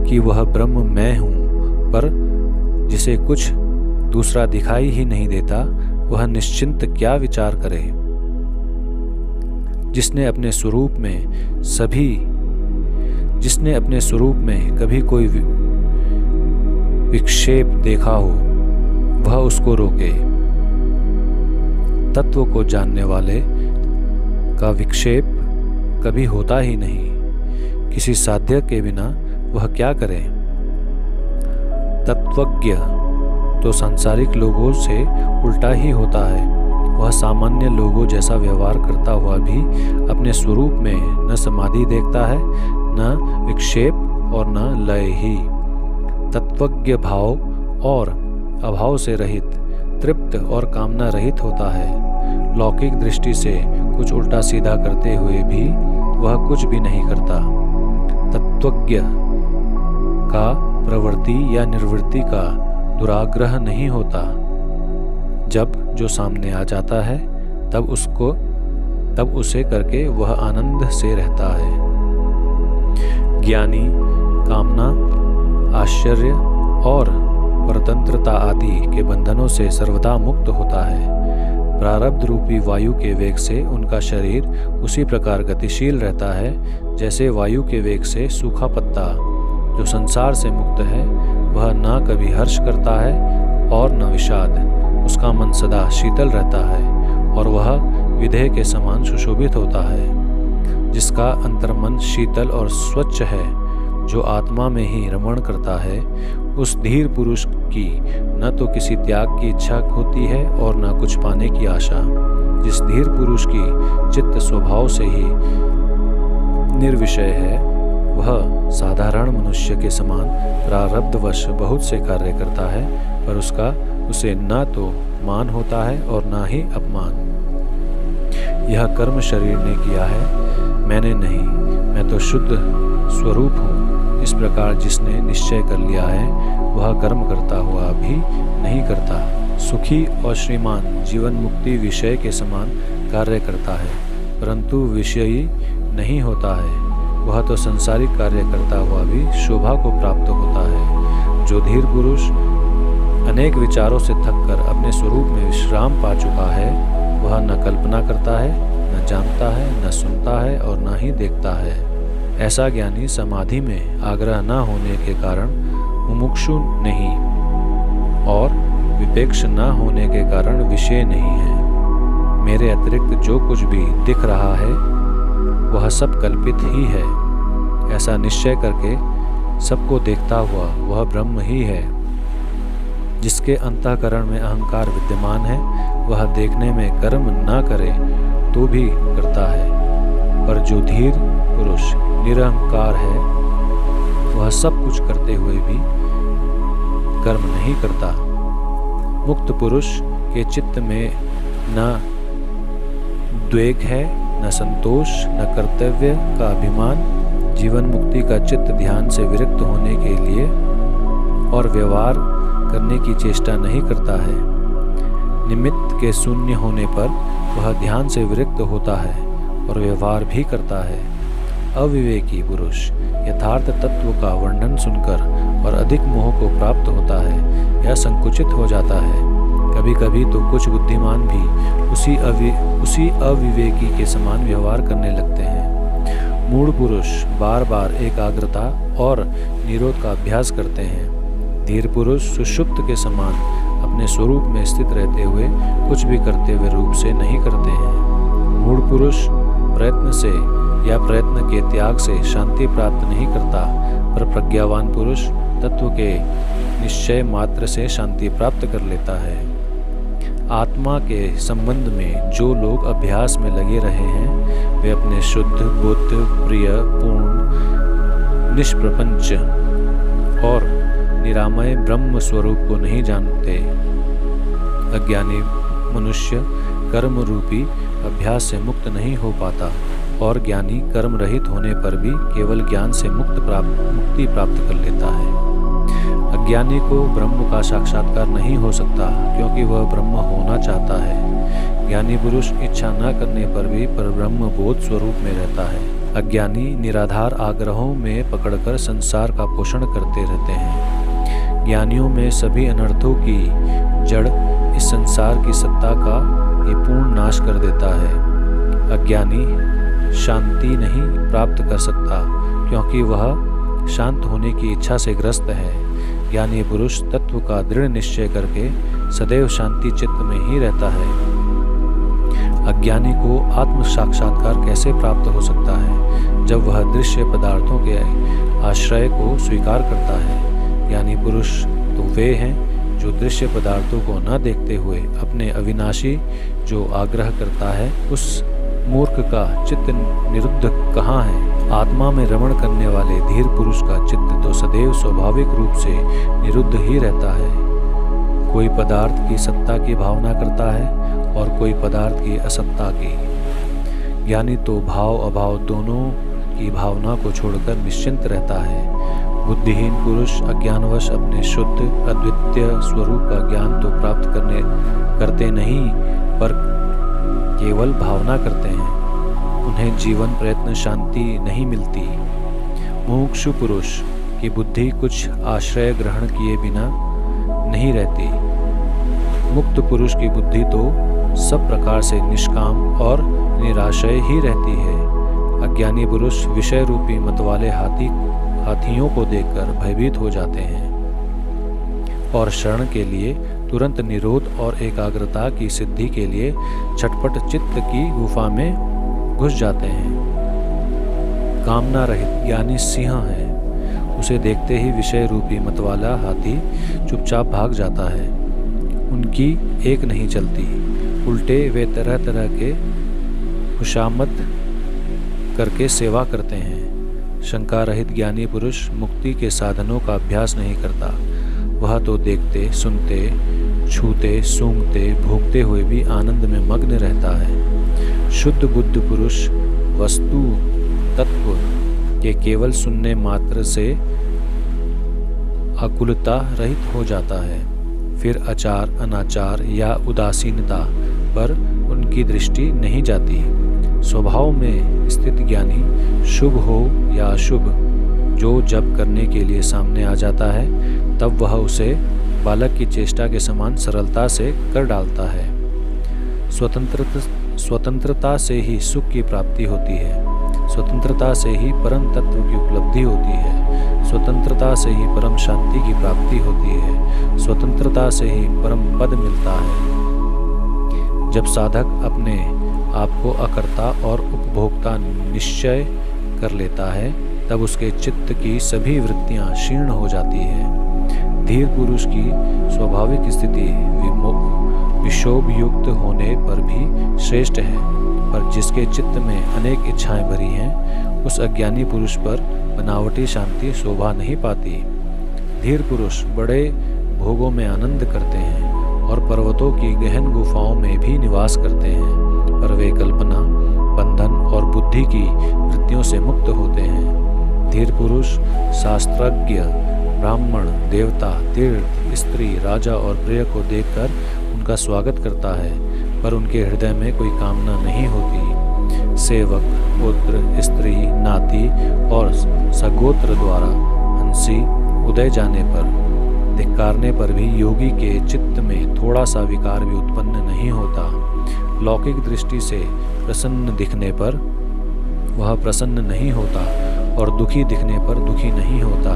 कि वह ब्रह्म मैं हूँ, पर जिसे कुछ दूसरा दिखाई ही नहीं देता, वह निश्चिंत क्या विचार करे। जिसने अपने स्वरूप में कभी कोई विक्षेप देखा हो, वह उसको रोके। तत्व को जानने वाले का विक्षेप कभी होता ही नहीं। किसी साध्य के बिना वह क्या करे। तत्वज्ञ तो सांसारिक लोगों से उल्टा ही होता है। वह सामान्य लोगों जैसा व्यवहार करता हुआ भी अपने स्वरूप में न समाधि देखता है, न विक्षेप और न लय ही। तत्वज्ञ भाव और अभाव से रहित, तृप्त और कामना रहित होता है। लौकिक दृष्टि से कुछ उल्टा सीधा करते हुए भी वह कुछ भी नहीं करता। तत्वज्ञ का प्रवृत्ति या निर्वृत्ति का दुराग्रह नहीं होता। जब जो सामने आ जाता है तब उसे करके वह आनंद से रहता है। ज्ञानी कामना, आश्चर्य और परतंत्रता आदि के बंधनों से सर्वदा मुक्त होता है। प्रारब्ध रूपी वायु के वेग से उनका शरीर उसी प्रकार गतिशील रहता है जैसे वायु के वेग से सूखा पत्ता। जो संसार से मुक्त है वह न कभी हर्ष करता है और न विषाद। उसका मन सदा शीतल रहता है और वह विधेय के समान सुशोभित होता है। जिसका अंतर्मन शीतल और स्वच्छ है, जो आत्मा में ही रमण करता है, उस धीर पुरुष की न तो किसी त्याग की इच्छा होती है और न कुछ पाने की आशा। जिस धीर पुरुष की चित्त स्वभाव से ही निर्विषय है, वह साधारण मनुष्य के समान प्रारब्धवश बहुत से कार्य करता है, पर उसे न तो मान होता है और न ही अपमान। यह कर्म शरीर ने किया है, मैंने नहीं, मैं तो शुद्ध स्वरूप हूँ। इस प्रकार जिसने निश्चय कर लिया है वह कर्म करता हुआ भी नहीं करता। सुखी और श्रीमान जीवन मुक्ति विषय के समान कार्य करता है, परंतु विषयी नहीं होता है। वह तो संसारिक कार्य करता हुआ भी शोभा को प्राप्त होता है। जो धीर पुरुष अनेक विचारों से थककर अपने स्वरूप में विश्राम पा चुका है, वह न कल्पना करता है, न जानता है, न सुनता है और न ही देखता है। ऐसा ज्ञानी समाधि में आग्रह न होने के कारण मुमुक्षु नहीं और विपेक्ष न होने के कारण विषय नहीं है। मेरे अतिरिक्त जो कुछ भी दिख रहा है वह सब कल्पित ही है। ऐसा निश्चय करके सबको देखता हुआ वह ब्रह्म ही है। जिसके अंतःकरण में अहंकार विद्यमान है, वह देखने में कर्म न करे तो भी करता है, पर जो धीर पुरुष निरहंकार है, वह सब कुछ करते हुए भी कर्म नहीं करता। मुक्त पुरुष के चित्त में न द्वेग है, न संतोष, न कर्तव्य का अभिमान। जीवन मुक्ति का चित्त ध्यान से विरक्त होने के लिए और व्यवहार करने की चेष्टा नहीं करता है। निमित्त के शून्य होने पर वह ध्यान से विरक्त होता है और व्यवहार भी करता है। अविवेकी पुरुष यथार्थ तत्व का वर्णन सुनकर और अधिक मोह को प्राप्त होता है या संकुचित हो जाता है। कभी कभी तो कुछ बुद्धिमान भी उसी अविवेकी के समान व्यवहार करने लगते हैं। मूढ़ पुरुष बार बार एकाग्रता और निरोध का अभ्यास करते हैं। धीर पुरुष सुषुप्त के समान अपने स्वरूप में स्थित रहते हुए कुछ भी करते हुए रूप से नहीं करते हैं। मूढ़ पुरुष प्रयत्न से या प्रयत्न के त्याग से शांति प्राप्त नहीं करता, पर प्रज्ञावान पुरुष तत्व के निश्चय मात्र से शांति प्राप्त कर लेता है। आत्मा के संबंध में जो लोग अभ्यास में लगे रहे हैं, वे अपने शुद्ध, बुद्ध, प्रिय, पूर्ण, निष्प्रपंच और निरामय ब्रह्म स्वरूप को नहीं जानते। अज्ञानी मनुष्य कर्म रूपी अभ्यास से मुक्त नहीं हो पाता और ज्ञानी कर्म रहित होने पर भी केवल ज्ञान से मुक्ति प्राप्त कर लेता है। अज्ञानी को ब्रह्म का साक्षात्कार नहीं हो सकता, क्योंकि वह ब्रह्म होना चाहता है। ज्ञानी पुरुष इच्छा न करने पर भी परब्रह्म बोध स्वरूप में रहता है। अज्ञानी निराधार आग्रहों में पकड़कर संसार का पोषण करते रहते हैं। ज्ञानियों में सभी अनर्थों की जड़ इस संसार की सत्ता का ही पूर्ण नाश कर देता है। अज्ञानी शांति नहीं प्राप्त कर सकता क्योंकि वह शांत होने की इच्छा से ग्रस्त है। ज्ञानी पुरुष तत्व का दृढ़ निश्चय करके सदैव शांति चित्त में ही रहता है। अज्ञानी को आत्म साक्षात्कार कैसे प्राप्त हो सकता है जब वह दृश्य पदार्थों के आश्रय को स्वीकार करता है। ज्ञानी पुरुष तो वे हैं जो दृश्य पदार्थों को न देखते हुए अपने अविनाशी जो आग्रह करता है, उस मूर्ख का चित्त निरुद्ध कहाँ है। आत्मा में रमण करने वाले धीर पुरुष का चित्त तो सदैव स्वाभाविक रूप से निरुद्ध ही रहता है। कोई पदार्थ की सत्ता की भावना करता है और कोई पदार्थ की असत्ता की। ज्ञानी तो भाव अभाव दोनों की भावना को छोड़कर निश्चिंत रहता है। बुद्धिहीन पुरुष अज्ञानवश अपने शुद्ध अद्वितीय स्वरूप का ज्ञान तो प्राप्त करते नहीं पर केवल भावना करते हैं। उन्हें जीवन प्रयत्न शांति नहीं मिलती। मुमुक्षु पुरुष की बुद्धि कुछ आश्रय ग्रहण किए बिना नहीं रहती। मुक्त पुरुष की बुद्धि तो सब प्रकार से निष्काम और निराशय ही रहती है। अज्ञानी पुरुष विषय रूपी मत वाले हाथियों को देखकर भयभीत हो जाते हैं और शरण के लिए तुरंत निरोध और एकाग्रता की सिद्धि के लिए छटपट चित्त की गुफा में घुस जाते हैं। कामना रहित ज्ञानी सिंह है। उसे देखते ही विषय रूपी मत वाला हाथी चुपचाप भाग जाता है। उनकी एक नहीं चलती, उल्टे वे तरह तरह के खुशामद करके सेवा करते हैं। शंका रहित ज्ञानी पुरुष मुक्ति के साधनों का अभ्यास नहीं करता। वह तो देखते, सुनते, छूते, सूंघते, भोगते हुए भी आनंद में मग्न रहता है। शुद्ध बुद्ध पुरुष वस्तु तत्व के केवल सुनने मात्र से आकुलता रहित हो जाता है। फिर आचार, अनाचार या उदासीनता पर उनकी दृष्टि नहीं जाती। स्वभाव में स्थित ज्ञानी शुभ हो या अशुभ जो जप करने के लिए सामने आ जाता है, तब वह उसे बालक की चेष्टा के समान सरलता से कर डालता है। स्वतंत्रता से ही सुख की प्राप्ति होती है। स्वतंत्रता से ही परम तत्व की उपलब्धि होती है। स्वतंत्रता से ही परम शांति की प्राप्ति होती है। स्वतंत्रता से ही परम पद मिलता है। जब साधक अपने आप को अकर्ता और उपभोक्ता निश्चय कर लेता है, तब उसके चित्त की सभी वृत्तियां क्षीण हो जाती है। धीर पुरुष की स्वाभाविक स्थिति विक्षोभ युक्त होने पर भी श्रेष्ठ है, पर जिसके चित्त में अनेक इच्छाएं भरी हैं, उस अज्ञानी पुरुष पर बनावटी शांति शोभा नहीं पाती। धीर पुरुष बड़े भोगों में आनंद करते हैं और पर्वतों की गहन गुफाओं में भी निवास करते हैं, पर वे कल्पना, बंधन और बुद्धि की वृत्तियों से मुक्त होते हैं। धीर पुरुष शास्त्रज्ञ, ब्राह्मण, देवता, तीर्थ, स्त्री, राजा और प्रिय को देखकर उनका स्वागत करता है, पर उनके हृदय में कोई कामना नहीं होती। सेवक, पुत्र, स्त्री, नाती और सगोत्र द्वारा हंसी उदय जाने पर, धिक्कारने पर भी योगी के चित्त में थोड़ा सा विकार भी उत्पन्न नहीं होता। लौकिक दृष्टि से प्रसन्न दिखने पर वह प्रसन्न नहीं होता और दुखी दिखने पर दुखी नहीं होता।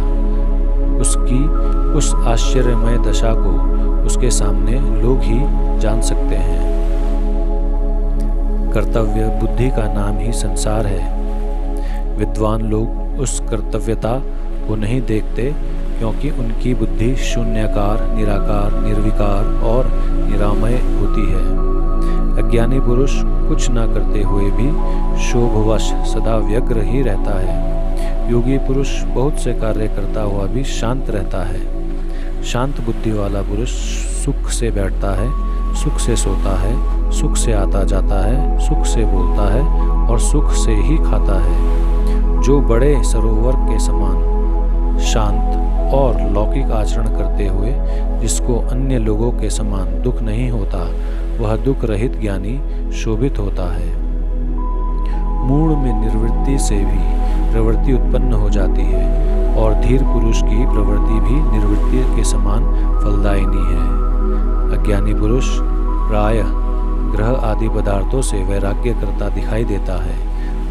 उसकी उस आश्चर्यमय दशा को उसके सामने लोग ही जान सकते हैं। कर्तव्य बुद्धि का नाम ही संसार है। विद्वान लोग उस कर्तव्यता को नहीं देखते क्योंकि उनकी बुद्धि शून्याकार, निराकार, निर्विकार और निरामय होती है। अज्ञानी पुरुष कुछ न करते हुए भी शोभवश सदा व्यग्र ही रहता है। योगी पुरुष बहुत से कार्य करता हुआ भी शांत रहता है। शांत बुद्धि वाला पुरुष सुख से बैठता है, सुख से सोता है, सुख से आता जाता है, सुख से बोलता है और सुख से ही खाता है। जो बड़े सरोवर के समान शांत और लौकिक आचरण करते हुए जिसको अन्य लोगों के समान दुख नहीं होता, वह दुख रहित ज्ञानी शोभित होता है। मूढ़ में निर्वृत्ति से भी प्रवृत्ति उत्पन्न हो जाती है। और धीर पुरुष की प्रवृत्ति भी निर्वृत्ति के समान फलदायिनी है। अज्ञानी पुरुष प्रायः ग्रह आदि पदार्थों से वैराग्य करता दिखाई देता है,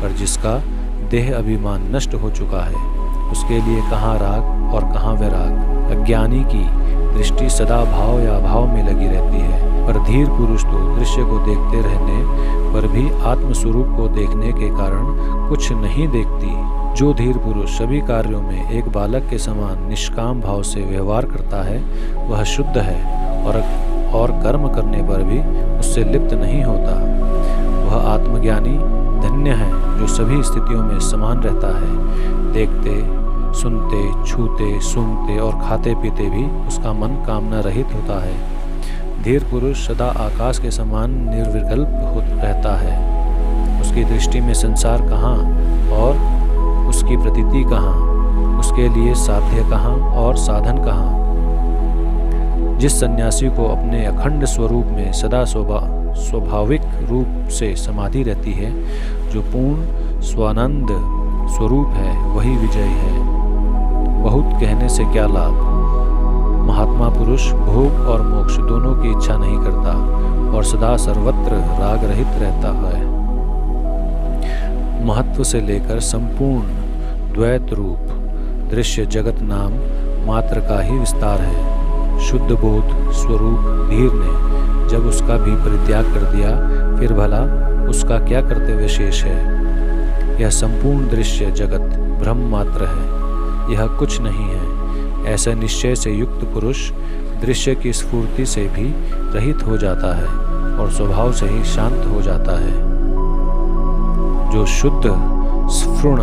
पर जिसका देह अभिमान नष्ट हो चुका है उसके लिए कहाँ राग और कहाँ वैराग। अज्ञानी की दृष्टि सदा भाव या भाव में लगी रहती है, पर धीर पुरुष तो दृश्य को देखते रहने पर भी आत्मस्वरूप को देखने के कारण कुछ नहीं देखती। जो धीर पुरुष सभी कार्यों में एक बालक के समान निष्काम भाव से व्यवहार करता है वह शुद्ध है और कर्म करने पर भी उससे लिप्त नहीं होता। वह आत्मज्ञानी धन्य है जो सभी स्थितियों में समान रहता है। देखते, सुनते, छूते, सूंघते और खाते पीते भी उसका मन कामना रहित होता है। धीर पुरुष सदा आकाश के समान निर्विकल्प रहता है। उसकी दृष्टि में संसार कहाँ और उसकी प्रतीति कहाँ, उसके लिए साध्य कहाँ और साधन कहाँ। जिस सन्यासी को अपने अखंड स्वरूप में सदा स्वाभाविक रूप से समाधि रहती है, जो पूर्ण स्वानंद स्वरूप है, वही विजयी है। बहुत कहने से क्या लाभ। महात्मा पुरुष भोग और मोक्ष दोनों की इच्छा नहीं करता और सदा सर्वत्र राग रहित रहता है। महत्व से लेकर संपूर्ण द्वैत रूप दृश्य जगत नाम मात्र का ही विस्तार है। शुद्ध बोध स्वरूप धीर ने जब उसका भी परित्याग कर दिया, फिर भला उसका क्या कर्तव्य शेष है। यह संपूर्ण दृश्य जगत भ्रम मात्र है, यह कुछ नहीं है। ऐसे निश्चय से युक्त पुरुष दृश्य की स्फूर्ति से भी रहित हो जाता है और स्वभाव से ही शांत हो जाता है। जो शुद्ध स्फुरण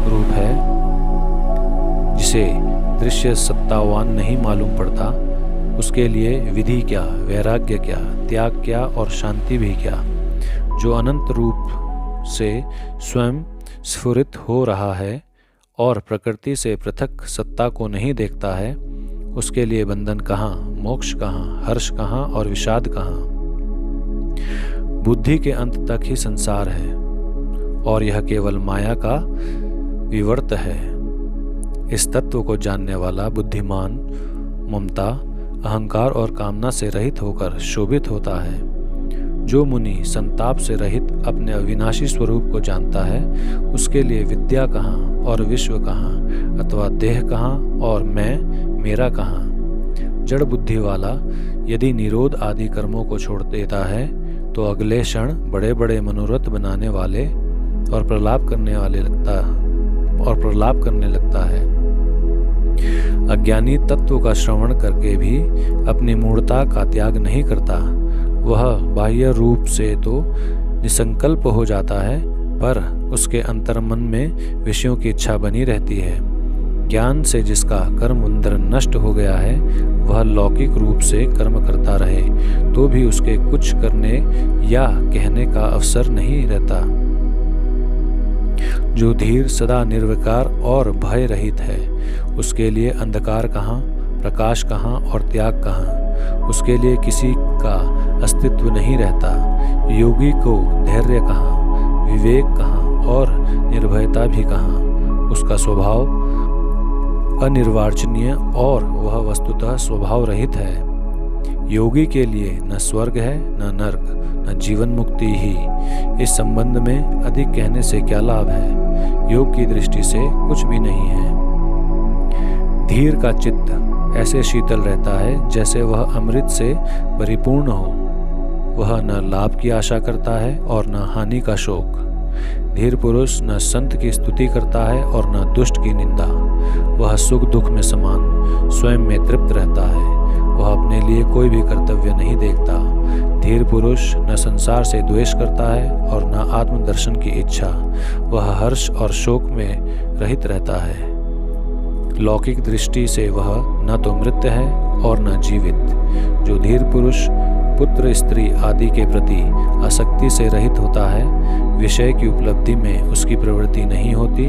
रूप है, जिसे दृश्य सत्तावान नहीं मालूम पड़ता, उसके लिए विधि क्या, वैराग्य क्या, त्याग क्या और शांति भी क्या। जो अनंत रूप से स्वयं स्फुरित हो रहा है और प्रकृति से पृथक सत्ता को नहीं देखता है, उसके लिए बंधन कहाँ, मोक्ष कहाँ, हर्ष कहाँ और विषाद कहाँ। बुद्धि के अंत तक ही संसार है और यह केवल माया का विवर्त है। इस तत्व को जानने वाला बुद्धिमान ममता, अहंकार और कामना से रहित होकर शोभित होता है। जो मुनि संताप से रहित अपने अविनाशी स्वरूप को जानता है, उसके लिए विद्या कहाँ और विश्व कहाँ, अथवा देह कहाँ और मैं मेरा कहाँ। जड़ बुद्धि वाला यदि निरोध आदि कर्मों को छोड़ देता है तो अगले क्षण बड़े बड़े मनोरथ बनाने वाले और प्रलाप करने लगता है। अज्ञानी तत्व का श्रवण करके भी अपनी मूढ़ता का त्याग नहीं करता। वह बाह्य रूप से तो निसंकल्प हो जाता है, पर उसके अंतर्मन में विषयों की इच्छा बनी रहती है। ज्ञान से जिसका कर्म बंधन नष्ट हो गया है, वह लौकिक रूप से कर्म करता रहे तो भी उसके कुछ करने या कहने का अवसर नहीं रहता। जो धीर सदा निर्विकार और भय रहित है, उसके लिए अंधकार कहाँ, प्रकाश कहाँ और त्याग कहाँ। उसके लिए किसी का अस्तित्व नहीं रहता। योगी को धैर्य कहाँ, विवेक कहाँ और निर्भयता भी कहाँ। उसका स्वभाव अनिर्वाचनीय और वह वस्तुतः स्वभाव रहित है। योगी के लिए न स्वर्ग है, न नर्क, न जीवन मुक्ति ही। इस संबंध में अधिक कहने से क्या लाभ है। योग की दृष्टि से कुछ भी नहीं है। धीर का चित्त ऐसे शीतल रहता है जैसे वह अमृत से परिपूर्ण हो। वह न लाभ की आशा करता है और न हानि का शोक। धीर पुरुष न संत की स्तुति करता है और न दुष्ट की निंदा। वह सुख दुख में समान स्वयं में तृप्त रहता है। वह अपने लिए कोई भी कर्तव्य नहीं देखता। धीर पुरुष न संसार से द्वेष करता है और न आत्मदर्शन की इच्छा। वह हर्ष और शोक में रहित रहता है। लौकिक दृष्टि से वह न तो मृत है और न जीवित। जो धीर पुरुष पुत्र स्त्री आदि के प्रति आसक्ति से रहित होता है, विषय की उपलब्धि में उसकी प्रवृत्ति नहीं होती,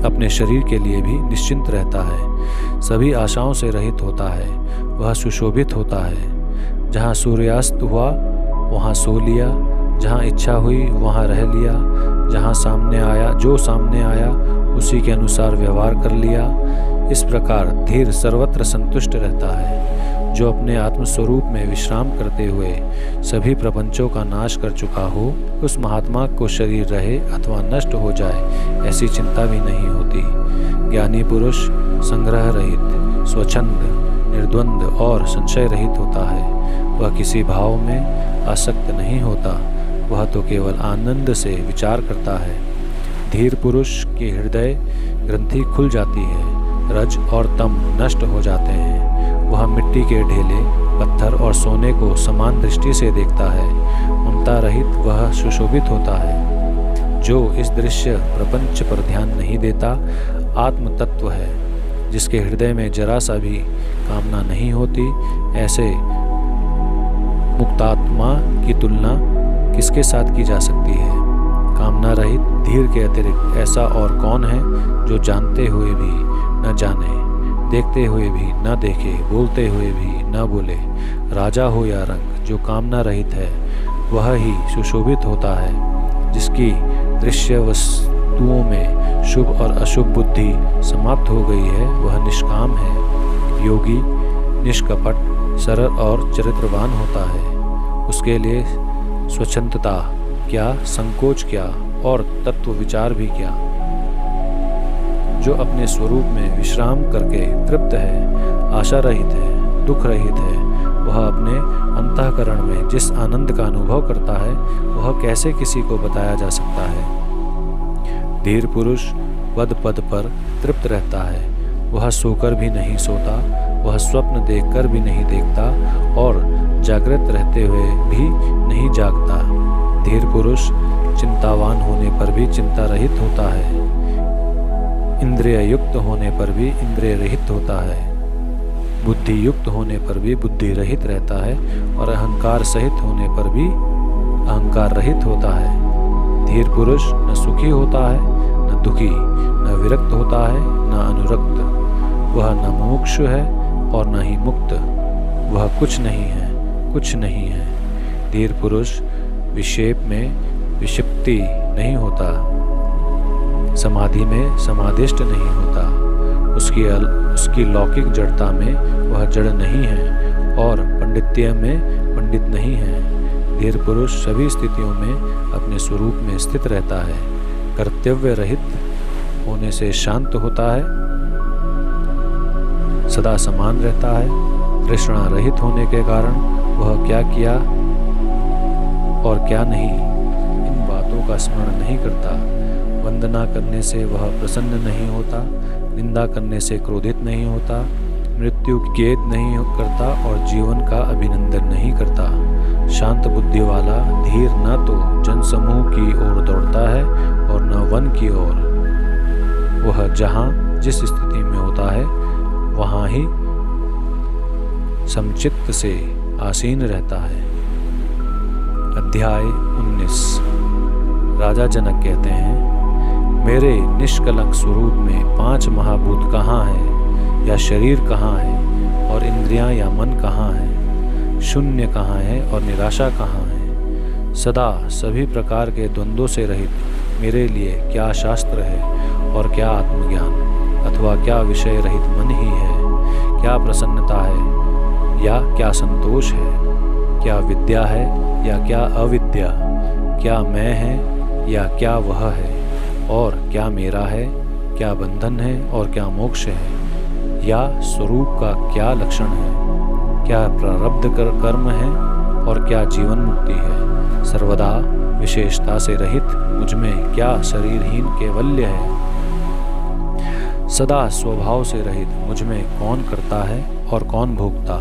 अपने शरीर के लिए भी निश्चिंत रहता है, सभी आशाओं से रहित होता है, वह सुशोभित होता है। जहाँ सूर्यास्त हुआ वहाँ सो लिया, जहाँ इच्छा हुई वहाँ रह लिया, जहाँ सामने आया उसी के अनुसार व्यवहार कर लिया। इस प्रकार धीर सर्वत्र संतुष्ट रहता है। जो अपने आत्मस्वरूप में विश्राम करते हुए सभी प्रपंचों का नाश कर चुका हो, उस महात्मा को शरीर रहे अथवा नष्ट हो जाए ऐसी चिंता भी नहीं होती। ज्ञानी पुरुष संग्रह रहित, स्वच्छंद, निर्द्वंद और संशय रहित होता है। वह किसी भाव में आसक्त नहीं होता, वह तो केवल आनंद से विचार करता है। धीर पुरुष की हृदय ग्रंथि खुल जाती है, रज और तम नष्ट हो जाते हैं। वह मिट्टी के ढेले, पत्थर और सोने को समान दृष्टि से देखता है। ममता रहित वह सुशोभित होता है। जो इस दृश्य प्रपंच पर ध्यान नहीं देता, आत्म तत्व है। जिसके हृदय में जरा सा भी कामना नहीं होती, ऐसे मुक्तात्मा की तुलना किसके साथ की जा सकती है। कामना रहित धीर के अतिरिक्त ऐसा और कौन है जो जानते हुए भी न जाने, देखते हुए भी न देखे, बोलते हुए भी न बोले। राजा हो या रंक, जो कामना रहित है वह ही सुशोभित होता है। जिसकी दृश्य वस्तुओं में शुभ और अशुभ बुद्धि समाप्त हो गई है, वह निष्काम है। योगी निष्कपट, सरल और चरित्रवान होता है। उसके लिए स्वच्छंदता क्या, संकोच क्या और तत्व विचार भी क्या। जो अपने स्वरूप में विश्राम करके तृप्त है, आशा रहित है, दुख रहित है, वह अपने अंतःकरण में जिस आनंद का अनुभव करता है, वह कैसे किसी को बताया जा सकता है। धीर पुरुष पद पद पर तृप्त रहता है। वह सोकर भी नहीं सोता, वह स्वप्न देखकर भी नहीं देखता और जागृत रहते हुए भी नहीं जागता। धीर पुरुष चिंतावान होने पर भी चिंता रहित होता है, इंद्रिय युक्त होने पर भी इंद्रिय रहित होता है, बुद्धि युक्त होने पर भी बुद्धि रहित रहता है और अहंकार सहित होने पर भी अहंकार रहित होता है। धीर पुरुष न सुखी होता है, न दुखी, न विरक्त होता है, न अनुरक्त। वह न मुमुक्षु है और न ही मुक्त। वह कुछ नहीं है, कुछ नहीं है। धीर पुरुष विक्षेप में विक्षिप्ति नहीं होता, समाधि में समाधिष्ट नहीं होता। उसकी लौकिक जड़ता में वह जड़ नहीं है और पंडित्य में पंडित नहीं है। धीर पुरुष सभी स्थितियों में अपने स्वरूप में स्थित रहता है। कर्तव्य रहित होने से शांत होता है, सदा समान रहता है। तृष्णा रहित होने के कारण वह क्या किया और क्या नहीं, इन बातों का स्मरण नहीं करता। वंदना करने से वह प्रसन्न नहीं होता, निंदा करने से क्रोधित नहीं होता, मृत्यु खेद नहीं करता और जीवन का अभिनंदन नहीं करता। शांत बुद्धि वाला धीर न तो जनसमूह की ओर दौड़ता है और न वन की ओर। वह जहाँ जिस स्थिति में होता है वहाँ ही समचित्त से आसीन रहता है। अध्याय 19। राजा जनक कहते हैं, मेरे निष्कलंक स्वरूप में 5 महाभूत कहाँ है, या शरीर कहाँ है, और इंद्रियां या मन कहाँ है, शून्य कहाँ है और निराशा कहाँ है। सदा सभी प्रकार के द्वंद्वों से रहित मेरे लिए क्या शास्त्र है और क्या आत्मज्ञान, अथवा क्या विषय रहित मन ही है। क्या प्रसन्नता है या क्या संतोष है, क्या विद्या है या क्या अविद्या, क्या मैं है या क्या वह है, और क्या मेरा है, क्या बंधन है और क्या मोक्ष है, या स्वरूप का क्या लक्षण है, क्या प्रारब्ध कर्म है और क्या जीवन मुक्ति है। सर्वदा विशेषता से रहित मुझ में क्या शरीरहीन कैवल्य है। सदा स्वभाव से रहित मुझ में कौन करता है और कौन भोगता,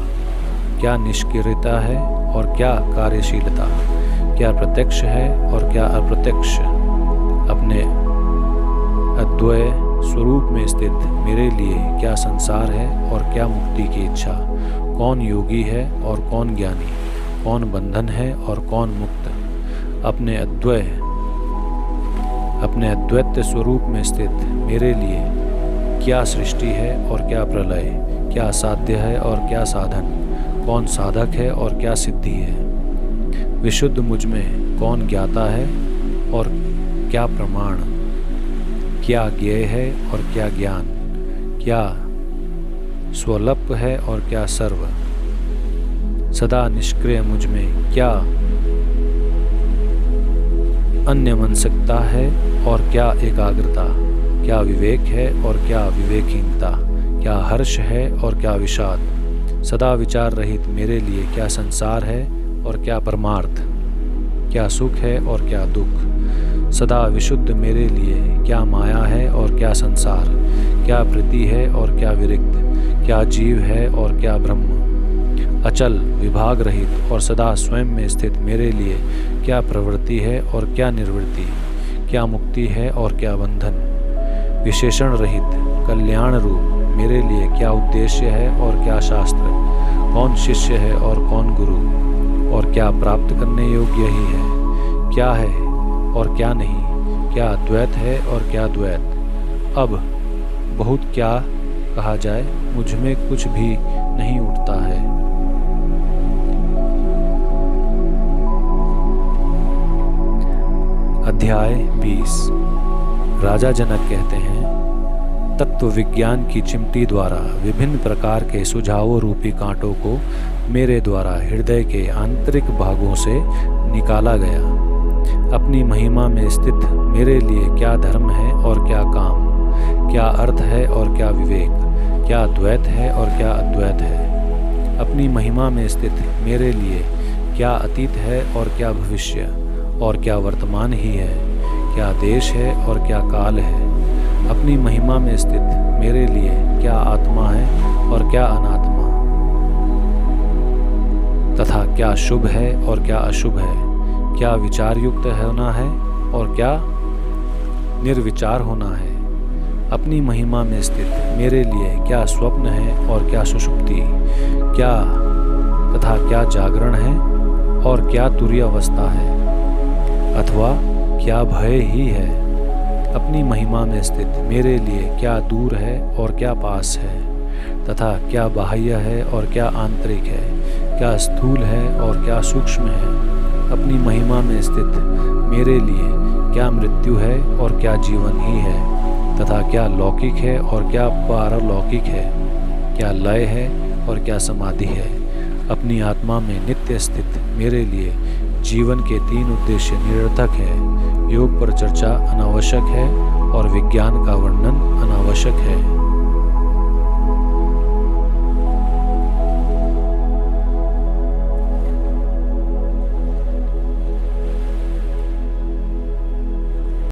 क्या निष्क्रियता है और क्या कार्यशीलता, क्या प्रत्यक्ष है और क्या अप्रत्यक्ष। अपने अद्वय स्वरूप में स्थित मेरे लिए क्या संसार है और क्या मुक्ति की इच्छा, कौन योगी है और कौन ज्ञानी, कौन बंधन है और कौन मुक्त। अपने अद्वैत स्वरूप में स्थित मेरे लिए क्या सृष्टि है और क्या प्रलय, क्या साध्य है और क्या साधन, कौन साधक है और क्या सिद्धि है। विशुद्ध मुझ में कौन ज्ञाता है और क्या प्रमाण, क्या ज्ञेय है और क्या ज्ञान, क्या स्वल्प है और क्या सर्व। सदा निष्क्रिय मुझ में क्या अन्य मनसिकता है और क्या एकाग्रता, क्या विवेक है और क्या विवेकहीनता, क्या हर्ष है और क्या विषाद। सदा विचार रहित मेरे लिए क्या संसार है और क्या परमार्थ, क्या सुख है और क्या दुख। सदा विशुद्ध मेरे लिए क्या माया है और क्या संसार, क्या प्रीति है और क्या विरक्त, क्या जीव है और क्या ब्रह्म। अचल विभाग रहित और सदा स्वयं में स्थित मेरे लिए क्या प्रवृत्ति है और क्या निर्वृत्ति, क्या मुक्ति है और क्या बंधन। विशेषण रहित कल्याण रूप मेरे लिए क्या उद्देश्य है और क्या शास्त्र, कौन शिष्य है और कौन गुरु, और क्या प्राप्त करने योग्य ही है, क्या है और क्या नहीं, क्या द्वैत है और क्या द्वैत। अब बहुत क्या कहा जाए, मुझ में कुछ भी नहीं उठता है। अध्याय 20। राजा जनक कहते हैं, तत्व विज्ञान की चिमटी द्वारा विभिन्न प्रकार के सुझावों रूपी कांटों को मेरे द्वारा हृदय के आंतरिक भागों से निकाला गया। अपनी महिमा में स्थित मेरे लिए क्या धर्म है और क्या काम, क्या अर्थ है और क्या विवेक, क्या द्वैत है और क्या अद्वैत है। अपनी महिमा में स्थित मेरे लिए क्या अतीत है और क्या भविष्य और क्या वर्तमान ही है, क्या देश है और क्या काल है। अपनी महिमा में स्थित मेरे लिए क्या आत्मा है और क्या अनात्मा, तथा क्या शुभ है और क्या अशुभ है, क्या विचार युक्त होना है और क्या निर्विचार होना है। अपनी महिमा में स्थित मेरे लिए क्या स्वप्न है और क्या सुषुप्ति, क्या तथा क्या जागरण है और क्या तुरीय अवस्था है, अथवा क्या भय ही है। अपनी महिमा में स्थित मेरे लिए क्या दूर है और क्या पास है, तथा क्या बाह्य है और क्या आंतरिक है, क्या स्थूल है और क्या सूक्ष्म है। अपनी महिमा में स्थित मेरे लिए क्या मृत्यु है और क्या जीवन ही है, तथा क्या लौकिक है और क्या पारलौकिक है, क्या लय है और क्या समाधि है। अपनी आत्मा में नित्य स्थित मेरे लिए जीवन के 3 उद्देश्य निरर्थक है। योग पर चर्चा अनावश्यक है और विज्ञान का वर्णन अनावश्यक है।